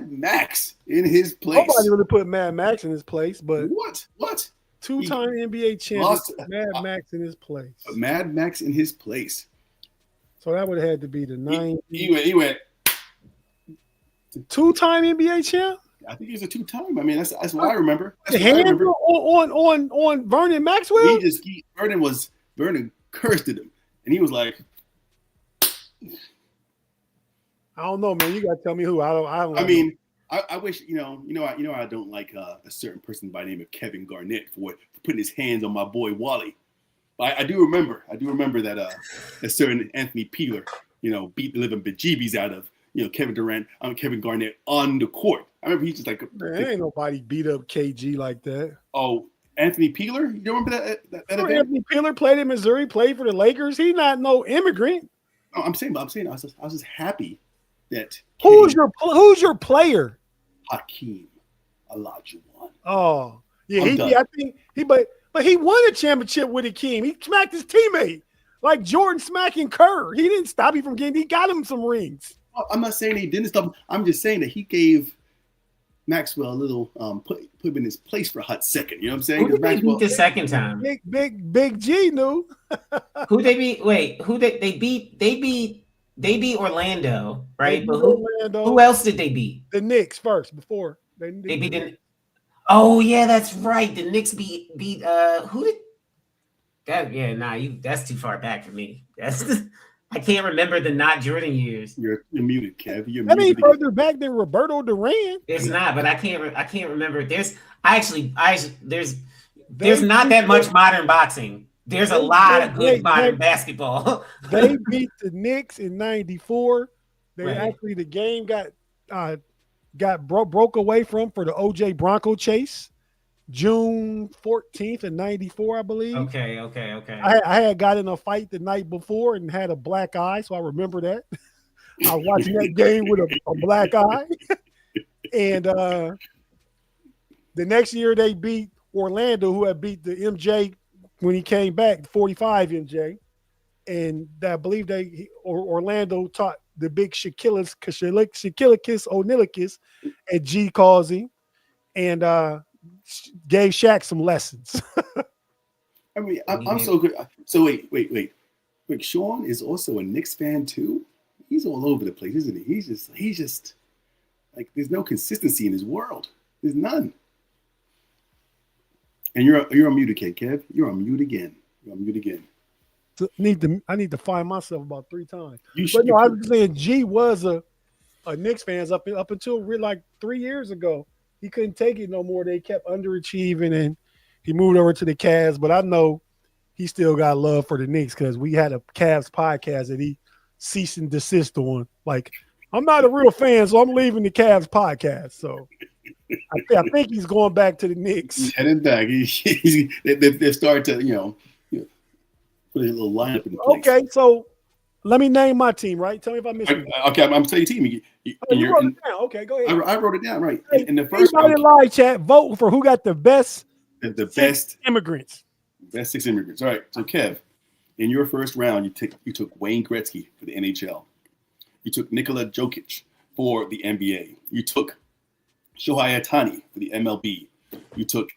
really put Mad Max in his place, but what? Two-time NBA champ, Mad Max in his place. Mad Max in his place. So that would have had to be the 90s. He went. Two-time NBA champ? I think he's a two-time. I mean, that's what I remember. That's what I remember. On Vernon Maxwell? Vernon cursed at him, and he was like, I don't know, man. You gotta tell me who. I don't. I mean, I wish I don't like a certain person by the name of Kevin Garnett for putting his hands on my boy Wally. But I do remember that a certain Anthony Peeler, beat the living bejeebies out of Kevin Garnett on the court. I remember he's just like, man, ain't nobody beat up KG like that. Oh, Anthony Peeler. You don't remember that event? Anthony Peeler played in Missouri, played for the Lakers. He's not no immigrant. No, I'm saying, I was just happy that who's your player? Hakeem Olajuwon. Oh, yeah, I think but he won a championship with Hakeem. He smacked his teammate like Jordan smacking Kerr. He didn't stop him from getting. He got him some rings. Well, I'm not saying he didn't stop him. I'm just saying that he gave Maxwell a little put him in his place for a hot second. You know what I'm saying? Who did they beat the second time? Big G knew. Who they beat? Wait, who they beat? They beat Orlando, right? But who else did they beat? The Knicks first before they beat the. Oh yeah, that's right. The Knicks beat who did that? Yeah, that's too far back for me. I can't remember the not Jordan years. You're muted, Kev. That ain't further back than Roberto Duran. It's not, but I can't remember. There's not that much modern boxing. There's a lot of good modern basketball. They beat the Knicks in '94. Actually the game got broke away for the OJ Bronco chase. June 14th of '94, I believe. Okay. I had got in a fight the night before and had a black eye, so I remember that. I was watching that game with a black eye. And the next year they beat Orlando, who had beat the MJ when he came back, 45 MJ. And I believe Orlando taught the big Shaquillis O'Neilakis at G Causey and gave Shaq some lessons. I mean, I'm so good. So wait. Sean is also a Knicks fan too. He's all over the place, isn't he? He's just like there's no consistency in his world. There's none. And you're on mute again, Kev. You're on mute again. So I need to find myself about 3 times. But no, I was saying G was a Knicks fan up until like 3 years ago. He couldn't take it no more. They kept underachieving, and he moved over to the Cavs. But I know he still got love for the Knicks because we had a Cavs podcast that he cease and desist on. Like, I'm not a real fan, so I'm leaving the Cavs podcast. So I think he's going back to the Knicks. He's heading back. They're starting to, put a little lineup in place. Okay, so let me name my team, right? Tell me if I missed it. Okay, I'm telling you team. You wrote it down. Okay, go ahead. I wrote it down, right. Hey, in the first round, live chat, vote for who got the best immigrants. Best 6 immigrants. All right, so Kev, in your first round, you took Wayne Gretzky for the NHL. You took Nikola Jokic for the NBA. You took Shohei Otani for the MLB. You took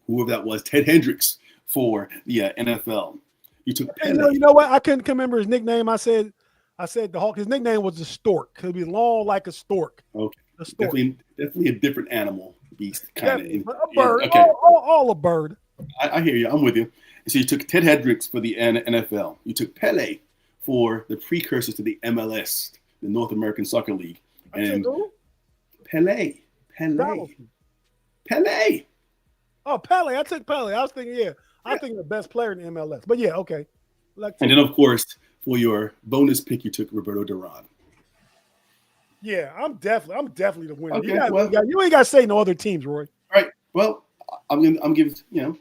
whoever that was, Ted Hendricks for the NFL. You took Pele. You know what? I couldn't remember his nickname. I said the Hawk. His nickname was the Stork. He'd be long like a stork. Okay. A stork. Definitely a different animal, beast kind of. A bird. Yeah, okay. All a bird. I hear you. I'm with you. So you took Ted Hendricks for the NFL. You took Pele for the precursors to the MLS, the North American Soccer League. And Pele. Oh, Pele. I took Pele. I was thinking, I think the best player in the MLS. But yeah, okay. And then, of course, for your bonus pick, you took Roberto Duran. Yeah, I'm definitely the winner. Okay, you ain't got to say no other teams, Roy. All right. Well, I'm giving, here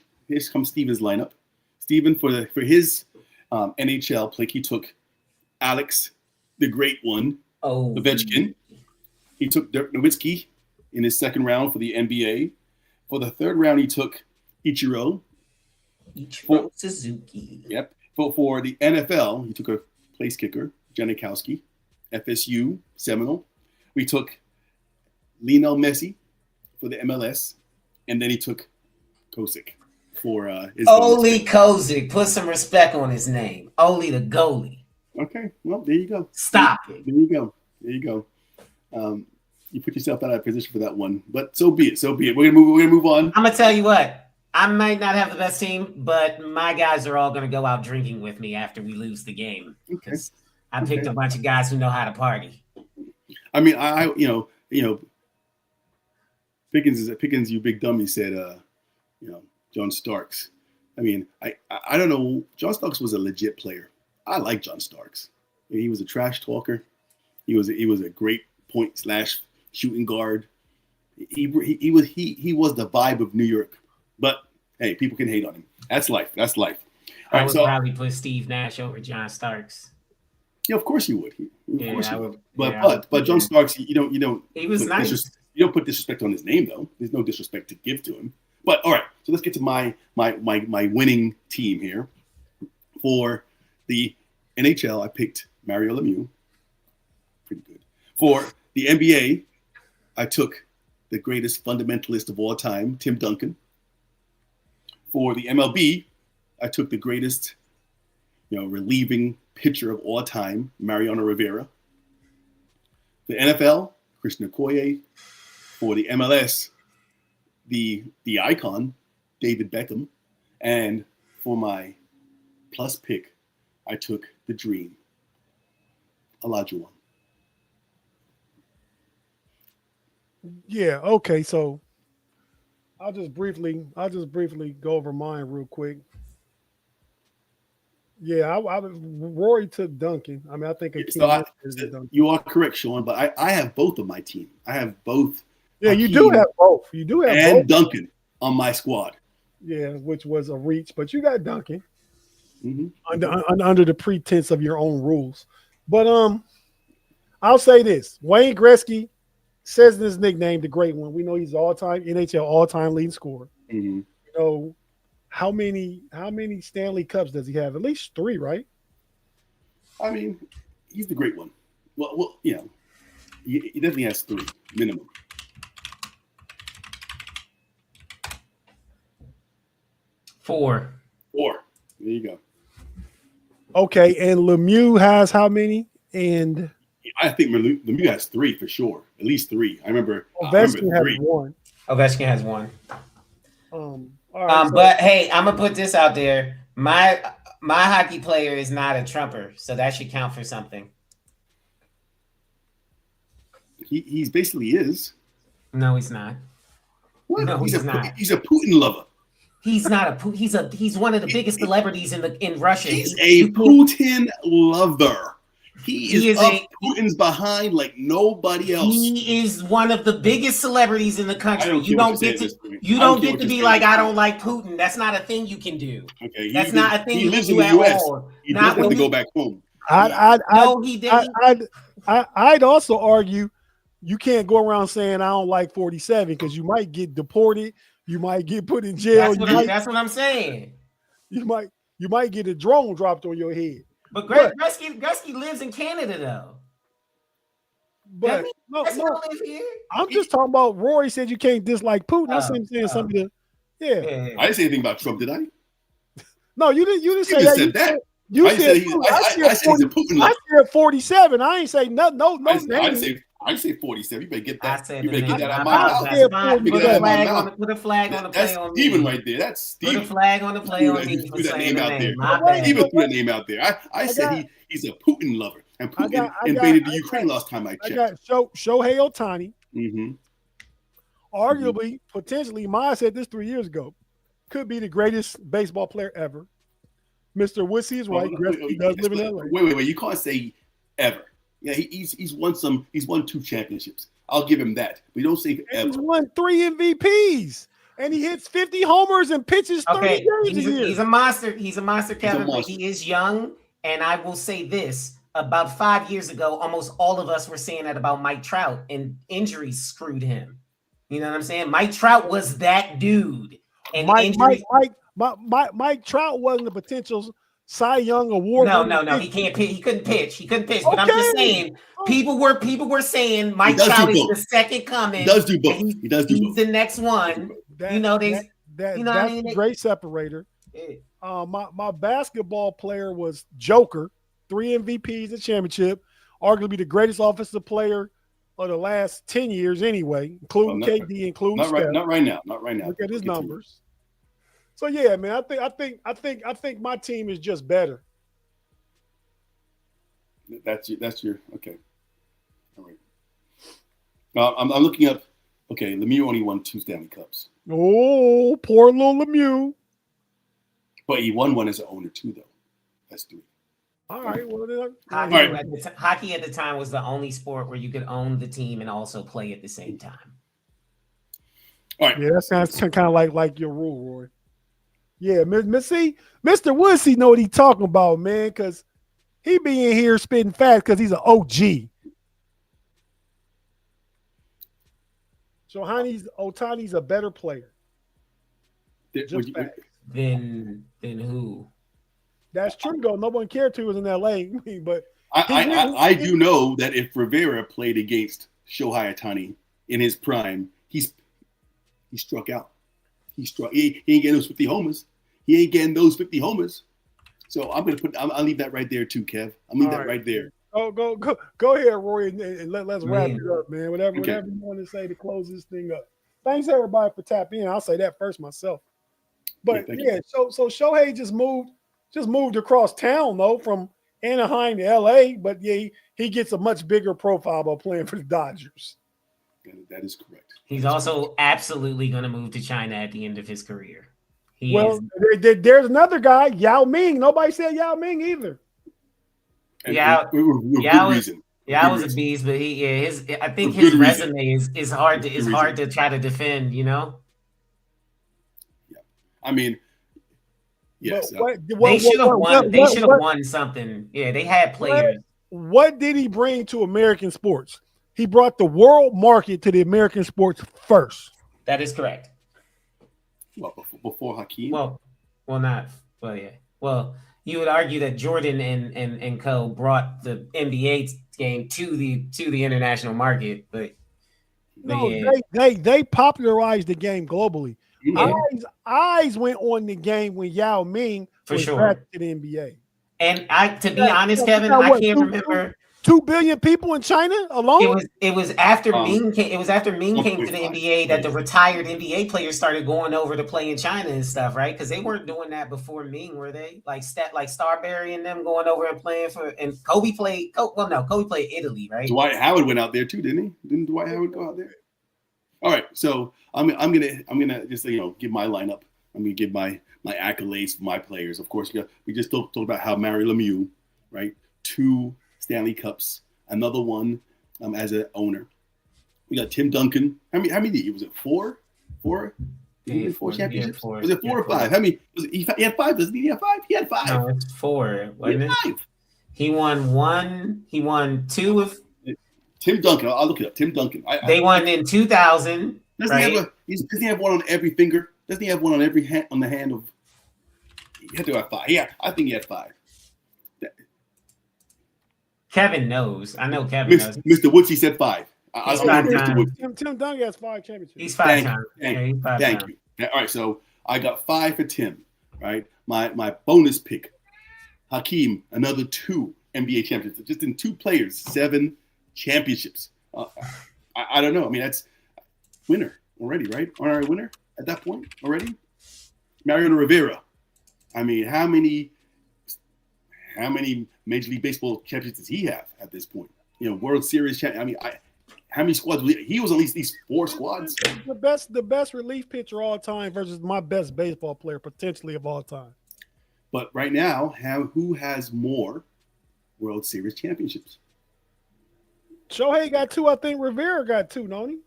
comes Steven's lineup. Steven, for his NHL pick, he took Alex, the great one, Ovechkin. He took Dirk Nowitzki in his second round for the NBA. For the third round, he took Ichiro Suzuki. Yep. For the NFL, he took a place kicker, Janikowski, FSU, Seminole. We took Lionel Messi for the MLS, and then he took Kosick for his. Oli Kosick. Put some respect on his name. Oli the goalie. Okay. Well, there you go. Stop it. There you go. You put yourself out of position for that one, but so be it. We're gonna move on. I'm gonna tell you what. I might not have the best team, but my guys are all gonna go out drinking with me after we lose the game because I picked a bunch of guys who know how to party. I mean, Pickens, you big dummy, said, John Starks. I mean, I don't know. John Starks was a legit player. I like John Starks. I mean, he was a trash talker. He was a great point/shooting guard. He was the vibe of New York But hey, people can hate on him. That's life. That's life. I would probably put Steve Nash over John Starks. Yeah, of course you would. Of course you would. But John Starks, you don't. He was nice. You don't put disrespect on his name though. There's no disrespect to give to him. But all right, so let's get to my winning team here. For the NHL, I picked Mario Lemieux. Pretty good. For the NBA, I took the greatest fundamentalist of all time, Tim Duncan. For the MLB, I took the greatest, relieving pitcher of all time, Mariano Rivera. The NFL, Christian Okoye. For the MLS, the icon, David Beckham. And for my plus pick, I took the dream, Olajuwon. Yeah, okay, so I'll just briefly go over mine real quick. Yeah, Rory took Duncan. I mean, I think you are correct, Sean, but I have both of my team. I have both. Yeah, Hakeem, you do have both. You do have and both. Duncan on my squad. Yeah, which was a reach, but you got Duncan under the pretense of your own rules. But I'll say this: Wayne Gretzky says in his nickname, the Great One. We know he's all-time NHL all-time leading scorer. Mm-hmm. How many Stanley Cups does he have? At least 3, right? I mean, he's the Great One. Well, he definitely has 3 minimum. Four. There you go. Okay, and Lemieux has how many? And I think Lemieux has 3 for sure. At least 3. I remember. Ovechkin has 1. Ovechkin has 1. All right, but hey, I'm gonna put this out there. My hockey player is not a trumper, so that should count for something. He's basically is. No, he's not. What? No, he's not. He's a Putin lover. He's not a. He's one of the biggest celebrities in Russia. He's a Putin lover. He is up Putin's behind like nobody else. He is one of the biggest celebrities in the country. You don't get to be like, I don't like Putin. That's not a thing you can do. Okay, that's not a thing you can do at all. He doesn't want to go back home. I'd also argue you can't go around saying I don't like 47 because you might get deported. You might get put in jail. That's what I'm saying. You might get a drone dropped on your head. But Gretzky lives in Canada, though. But no, live here? I'm just talking about. Rory said you can't dislike Putin. I'm saying something. I didn't say anything about Trump, did I? No, you didn't. You didn't say that. Said that. You said I said he's a Putin. I said 47. I ain't say no. I say 47. You better get that. You better get that out of my mouth. Put a flag on the play on me. Steven right there. That's Steven. Put a flag on the play on me. Threw that name out there. Steven threw that name out there. I said he's a Putin lover. And Putin invaded the Ukraine last time I checked. I got Shohei Otani. Mm-hmm. Arguably, potentially, Ma said this 3 years ago, could be the greatest baseball player ever. Mr. Woodsy is right. Gretzky does live in LA. Wait. You can't say ever. Yeah, he's won 2 championships. I'll give him that. But you don't say ever. He's won 3 MVPs. And he hits 50 homers and pitches 30 games a year. He's a monster. He's a monster, Kevin, but he is young. And I will say this. About 5 years ago, almost all of us were saying that about Mike Trout, and injuries screwed him. You know what I'm saying? Mike Trout was that dude. And Mike Trout wasn't the potential Cy Young Award. No. He can't pitch. He couldn't pitch. But I'm just saying, people were saying Mike Trout is the second coming. He does do both. He does do both. He's the next one. That's a great separator. Yeah. My basketball player was Joker. 3 MVPs, a championship, arguably the greatest offensive player of the last 10 years anyway, including KD, including Steph. Not right now. Look at his numbers. So yeah, man, I think my team is just better. That's your okay. All right. I'm looking up. Okay, Lemieux only won 2 Stanley Cups. Oh, poor little Lemieux. But he won one as an owner too, though. That's 3. All right. Well, hockey at the time was the only sport where you could own the team and also play at the same time. All right. Yeah, that sounds kind of like your rule, Roy. Yeah, see, Mr. Woodsy know what he talking about, man, because he be in here spitting fast because he's an OG. So Otani's a better player. Just facts. Than who? That's true though. No one cared to was in LA, but I do know that if Rivera played against Shohei Otani in his prime, he struck out. He ain't getting those 50 homers. He ain't getting those 50 homers. So I'll leave that right there too, Kev. I'll leave that right there. Go ahead, Roy, and let's wrap it up, man. Whatever you want to say to close this thing up. Thanks everybody for tapping in. I'll say that first myself. But so Shohei just moved across town though from Anaheim to LA. But yeah, he gets a much bigger profile by playing for the Dodgers. That is correct. He's also absolutely going to move to China at the end of his career. There's another guy, Yao Ming. Nobody said Yao Ming either. Yao was a beast, but I think his resume is hard to try to defend. You know. Yeah, I mean, yes. They should have won. They should have won something. Yeah, they had players. What did he bring to American sports? He brought the world market to the American sports first. That is correct. Well, before Hakeem? Well, yeah. Well, you would argue that Jordan and Co brought the NBA game to the international market, but no, yeah. they popularized the game globally. Yeah. Eyes went on the game when Yao Ming was drafted to the NBA. And to be honest, Kevin, I can't remember. 2 billion people in China alone. It was after Ming came. It was after Ming came to the NBA that the retired NBA players started going over to play in China and stuff, right? Because they weren't doing that before Ming, were they? Like Starberry and them going over and playing for. And Kobe played. Kobe played Italy, right? Dwight Howard went out there too, didn't he? Didn't Dwight Howard go out there? All right, so I'm gonna just give my lineup. I'm gonna give my accolades for my players. Of course, we just talked about how Mario Lemieux, right? 2 Stanley Cups, another one as an owner. We got Tim Duncan. How many did he? Was it 4? 4? Yeah, 4 championships? Yeah, 4. Was it 4 or 5? How many? He had 5, doesn't he? He had 5? He had 5. No, it's 4, wasn't it? 5. He won 1. He won 2 with Tim Duncan. I'll look it up. Tim Duncan. They won in 2000. Doesn't he have one on every finger? Doesn't he have one on every hand on the hand of? He had to have 5. Yeah, I think he had 5. Kevin knows. I know Kevin knows. Mr. Woodsy said 5. Tim Duncan has 5 championships. He's 5 times. Thank you. All right, so I got 5 for Tim. Right, my bonus pick, Hakeem, another 2 NBA championships. Just in 2 players, 7 championships. I don't know. I mean, that's winner already, right? Aren't I a winner at that point already? Mariano Rivera. I mean, how many Major League Baseball championships does he have at this point? World Series champion. I mean, how many squads? He was at least these 4 squads. The best relief pitcher all time versus my best baseball player potentially of all time. But right now, who has more World Series championships? Shohei got 2. I think Rivera got 2, don't he?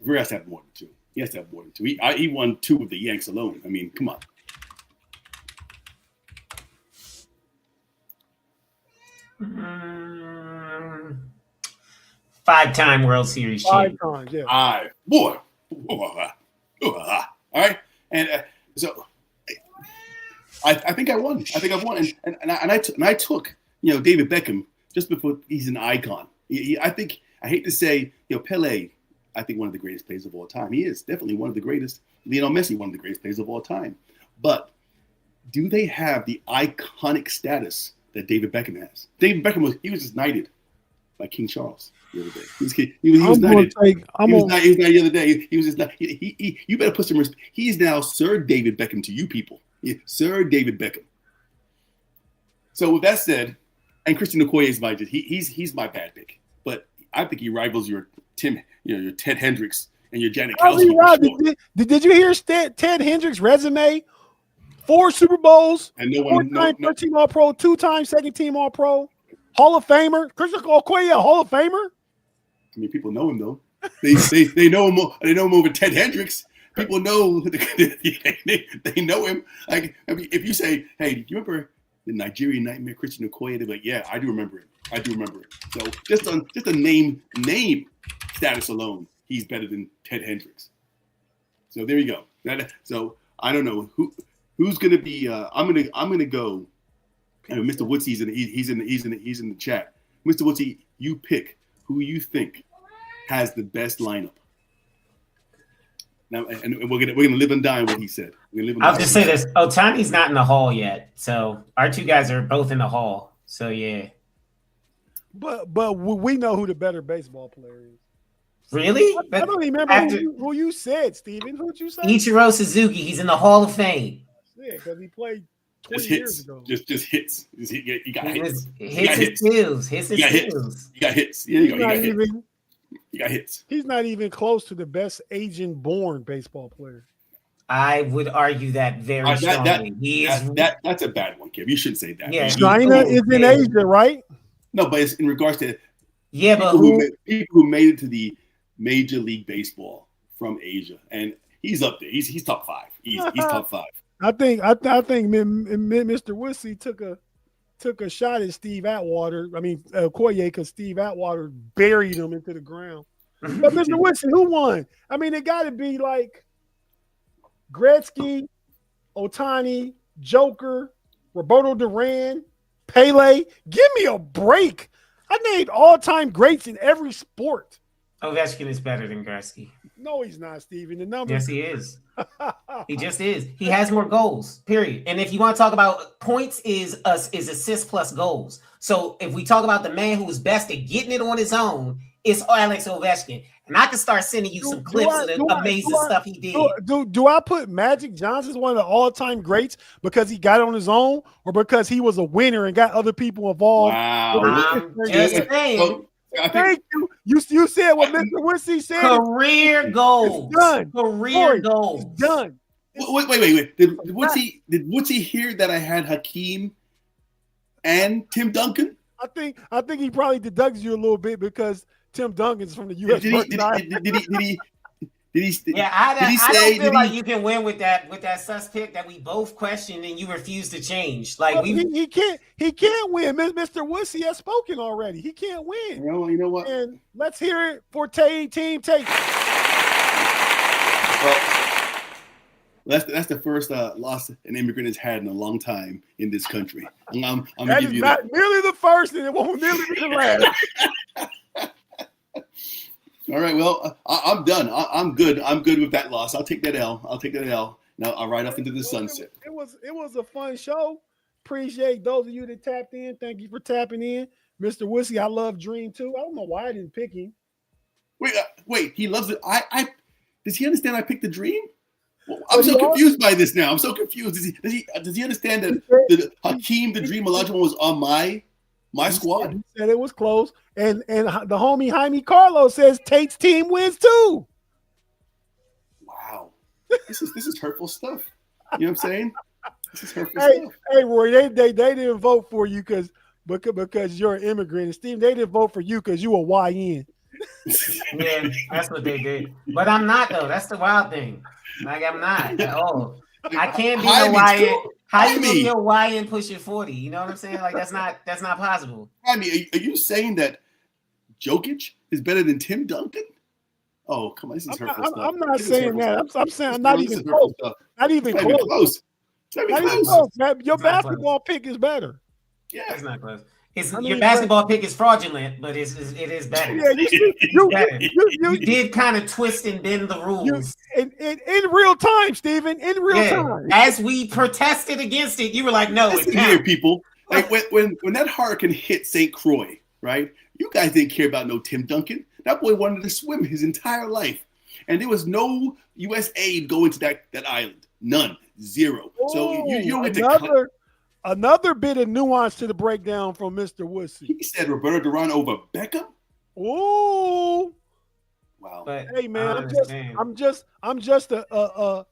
Rivera has to have more than 2. He has to have more than 2. He won 2 with the Yanks alone. I mean, come on. Mm-hmm. 5-time World Series champion. 5 times, yeah. Boy. All right. And so I think I won. And I took David Beckham just before he's an icon. I hate to say Pele. I think one of the greatest players of all time. He is definitely one of the greatest. Lionel Messi, one of the greatest players of all time. But do they have the iconic status that David Beckham has? David Beckham was just knighted by King Charles the other day. He was knighted. He was knighted the other day. He was just not. You better put some respect. He's now Sir David Beckham to you people. Sir David Beckham. So with that said, and Christian Okoye is my he's my bad pick, but I think he rivals your your Ted Hendricks and your Janet Kowski. Did you hear Ted Hendricks' resume? 4 Super Bowls, and no one, 4-time first-team All-Pro, 2-time second-team All-Pro, Hall of Famer. Christian Okoye, a Hall of Famer. I mean, people know him though. They know him. They know him over Ted Hendricks. people know they know him. Like, I mean, if you say, "Hey, do you remember the Nigerian Nightmare Christian Okoye?" They're like, "Yeah, I do remember it. I do remember it." So just a name status alone, he's better than Ted Hendricks. So there you go. So I don't know who's gonna be. I'm gonna go. Mr. Woodsy's he's in the chat. Mr. Woodsy, you pick who you think has the best lineup. Now, and we're gonna live and die on what he said. I'll just say this: Otani's not in the hall yet, so our two guys are both in the hall. So yeah. But we know who the better baseball player is. Really? I don't remember who you said, Steven. Who'd you say? Ichiro Suzuki. He's in the Hall of Fame. Yeah, because he played 20 just years ago. Just hits. You got hits. Hits and steals. You got hits. Yeah, you got hits. He's not even close to the best Asian-born baseball player. I would argue that very strongly. That's a bad one, Kev. You shouldn't say that. Yeah, China is in Asia, right? No, but it's in regards to people who made it to the Major League Baseball from Asia, and he's up there. He's top 5. He's top 5. I think Mr. Woodsy took a shot at Steve Atwater. I mean, Okoye, because Steve Atwater buried him into the ground. But Mr. Woodsy, who won? I mean, it got to be like Gretzky, Otani, Joker, Roberto Duran, Pele. Give me a break. I named all-time greats in every sport. Ovechkin is better than Gretzky. No, he's not, Steven. The numbers. Yes, he is. He just is. He has more goals, period. And if you want to talk about points, is assists plus goals. So if we talk about the man who is best at getting it on his own, it's Alex Ovechkin. And I can start sending you some clips of the amazing stuff he did. Do I put Magic Johnson as one of the all-time greats because he got it on his own, or because he was a winner and got other people involved? Wow. Just saying. Thank you. You said what Mr. Woodsy said. Career goals. It's done. Career goals. It's done. Wait. Did Woodsy hear that I had Hakeem and Tim Duncan? I think he probably deducts you a little bit because Tim Duncan's from the U.S. Did he? Yeah, I don't feel like you can win with that suspect that we both questioned and you refuse to change. Like he can't win. Mr. Woodsy has spoken already. He can't win. You know what? And let's hear it for Team Tate. Well, that's the first loss an immigrant has had in a long time in this country. I'm that gonna is give you not that. nearly the first, and it won't nearly be the last. All right, well, I'm done. I'm good. I'm good with that loss. I'll take that L. Now I'll ride off into the sunset. It was a fun show. Appreciate those of you that tapped in. Thank you for tapping in. Mr. Woodsy, I love Dream too. I don't know why I didn't pick him. Wait, he loves it. Does he understand I picked the Dream? Well, I'm so confused by this now. I'm so confused. Does he understand that Hakeem the Dream Olajuwon was on my squad? He said it was close. And the homie Jaime Carlos says Tate's team wins too. Wow. This is hurtful stuff. You know what I'm saying? This is hurtful stuff. Hey, Roy, they didn't vote for you because you're an immigrant. And Steve, they didn't vote for you because you a YN. Yeah, that's what they did. But I'm not though. That's the wild thing. Like I'm not at all. I can't be no YN. How you gonna get YN pushing 40? You know what I'm saying? Like that's not possible. I mean, are you saying that Jokic is better than Tim Duncan? Oh, come on, this is hurtful stuff. I'm not saying that. I'm saying I'm not even close. Not even close. Not even close. Your basketball pick is better. Yeah, it's not close. Your basketball pick is fraudulent, but it is better. Yeah, you did kind of twist and bend the rules in real time, Steven. In real time, as we protested against it, you were like, "No, listen here, people." Like when that hurricane hit St. Croix, right? You guys didn't care about no Tim Duncan. That boy wanted to swim his entire life, and there was no U.S. aid going to that island. None, zero. So you don't get to. Another bit of nuance to the breakdown from Mr. Woodsy. He said Roberto Duran over Beckham. Oh, wow! But hey man, I'm just a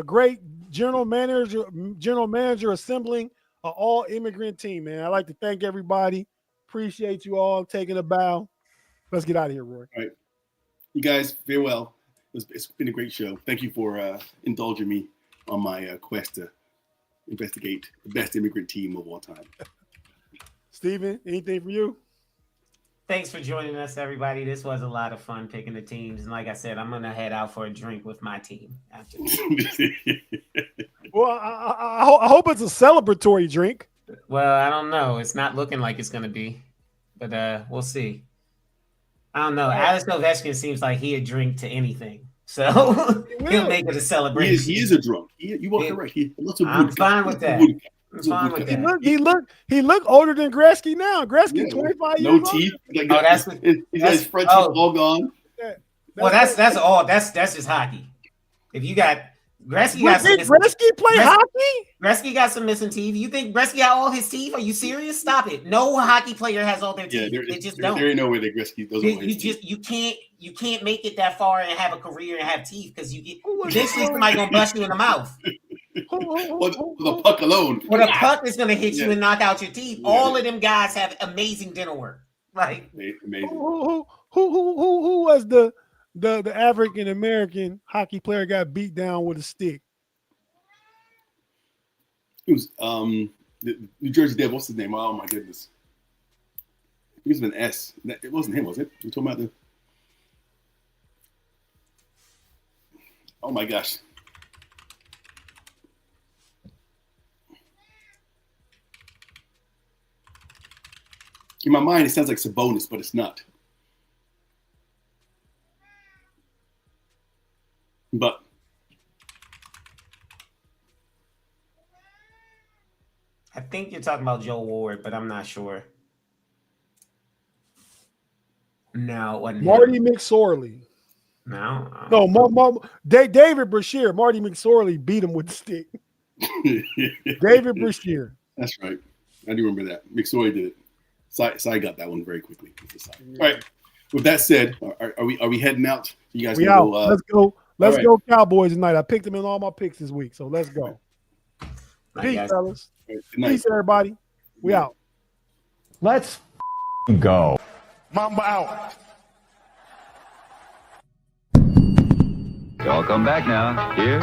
great general manager assembling an all immigrant team, man. I'd like to thank everybody. Appreciate you all taking a bow. Let's get out of here, Roy. All right, you guys, farewell. It's been a great show. Thank you for indulging me on my quest to investigate the best immigrant team of all time. Steven, anything for you? Thanks for joining us, everybody. This was a lot of fun picking the teams. And like I said, I'm going to head out for a drink with my team after this. Well, I hope it's a celebratory drink. Well, I don't know. It's not looking like it's going to be. But we'll see. I don't know. Alex Ovechkin seems like he'd drink to anything. So he'll make it a celebration. He is a drunk. You are correct. I'm fine with that. He looked older than Gretzky now. Gretzky 25 years old. No teeth. His front teeth all gone. That's just hockey. If you got Gretzky, Gretzky play hockey? Gretzky got some missing teeth. You think Gretzky got all his teeth? Are you serious? Stop it. No hockey player has all their teeth. They just don't. There ain't no way that Gretzky doesn't. You can't make it that far and have a career and have teeth because eventually somebody gonna bust you in the mouth. With a puck alone. When a puck is gonna hit you and knock out your teeth. Yeah. All of them guys have amazing dental work. Like amazing. Who was the African American hockey player got beat down with a stick? It was the New Jersey Devil. What's his name? Oh my goodness. He was an S. It wasn't him, was it? We're talking about the. Oh my gosh. In my mind, it sounds like Sabonis, but it's not. But I think you're talking about Joe Ward, but I'm not sure. No, it wasn't Marty McSorley. No, David Brashear. Marty McSorley beat him with the stick. David Brashear. That's right. I do remember that. McSorley did it. Cy got that one very quickly. All right. With that said, are we heading out? You guys out. Go, let's go. Let's go Cowboys tonight. I picked them in all my picks this week, so let's go. Peace, fellas. Peace, everybody. We out. Let's go. Mamba out. Y'all come back now. Here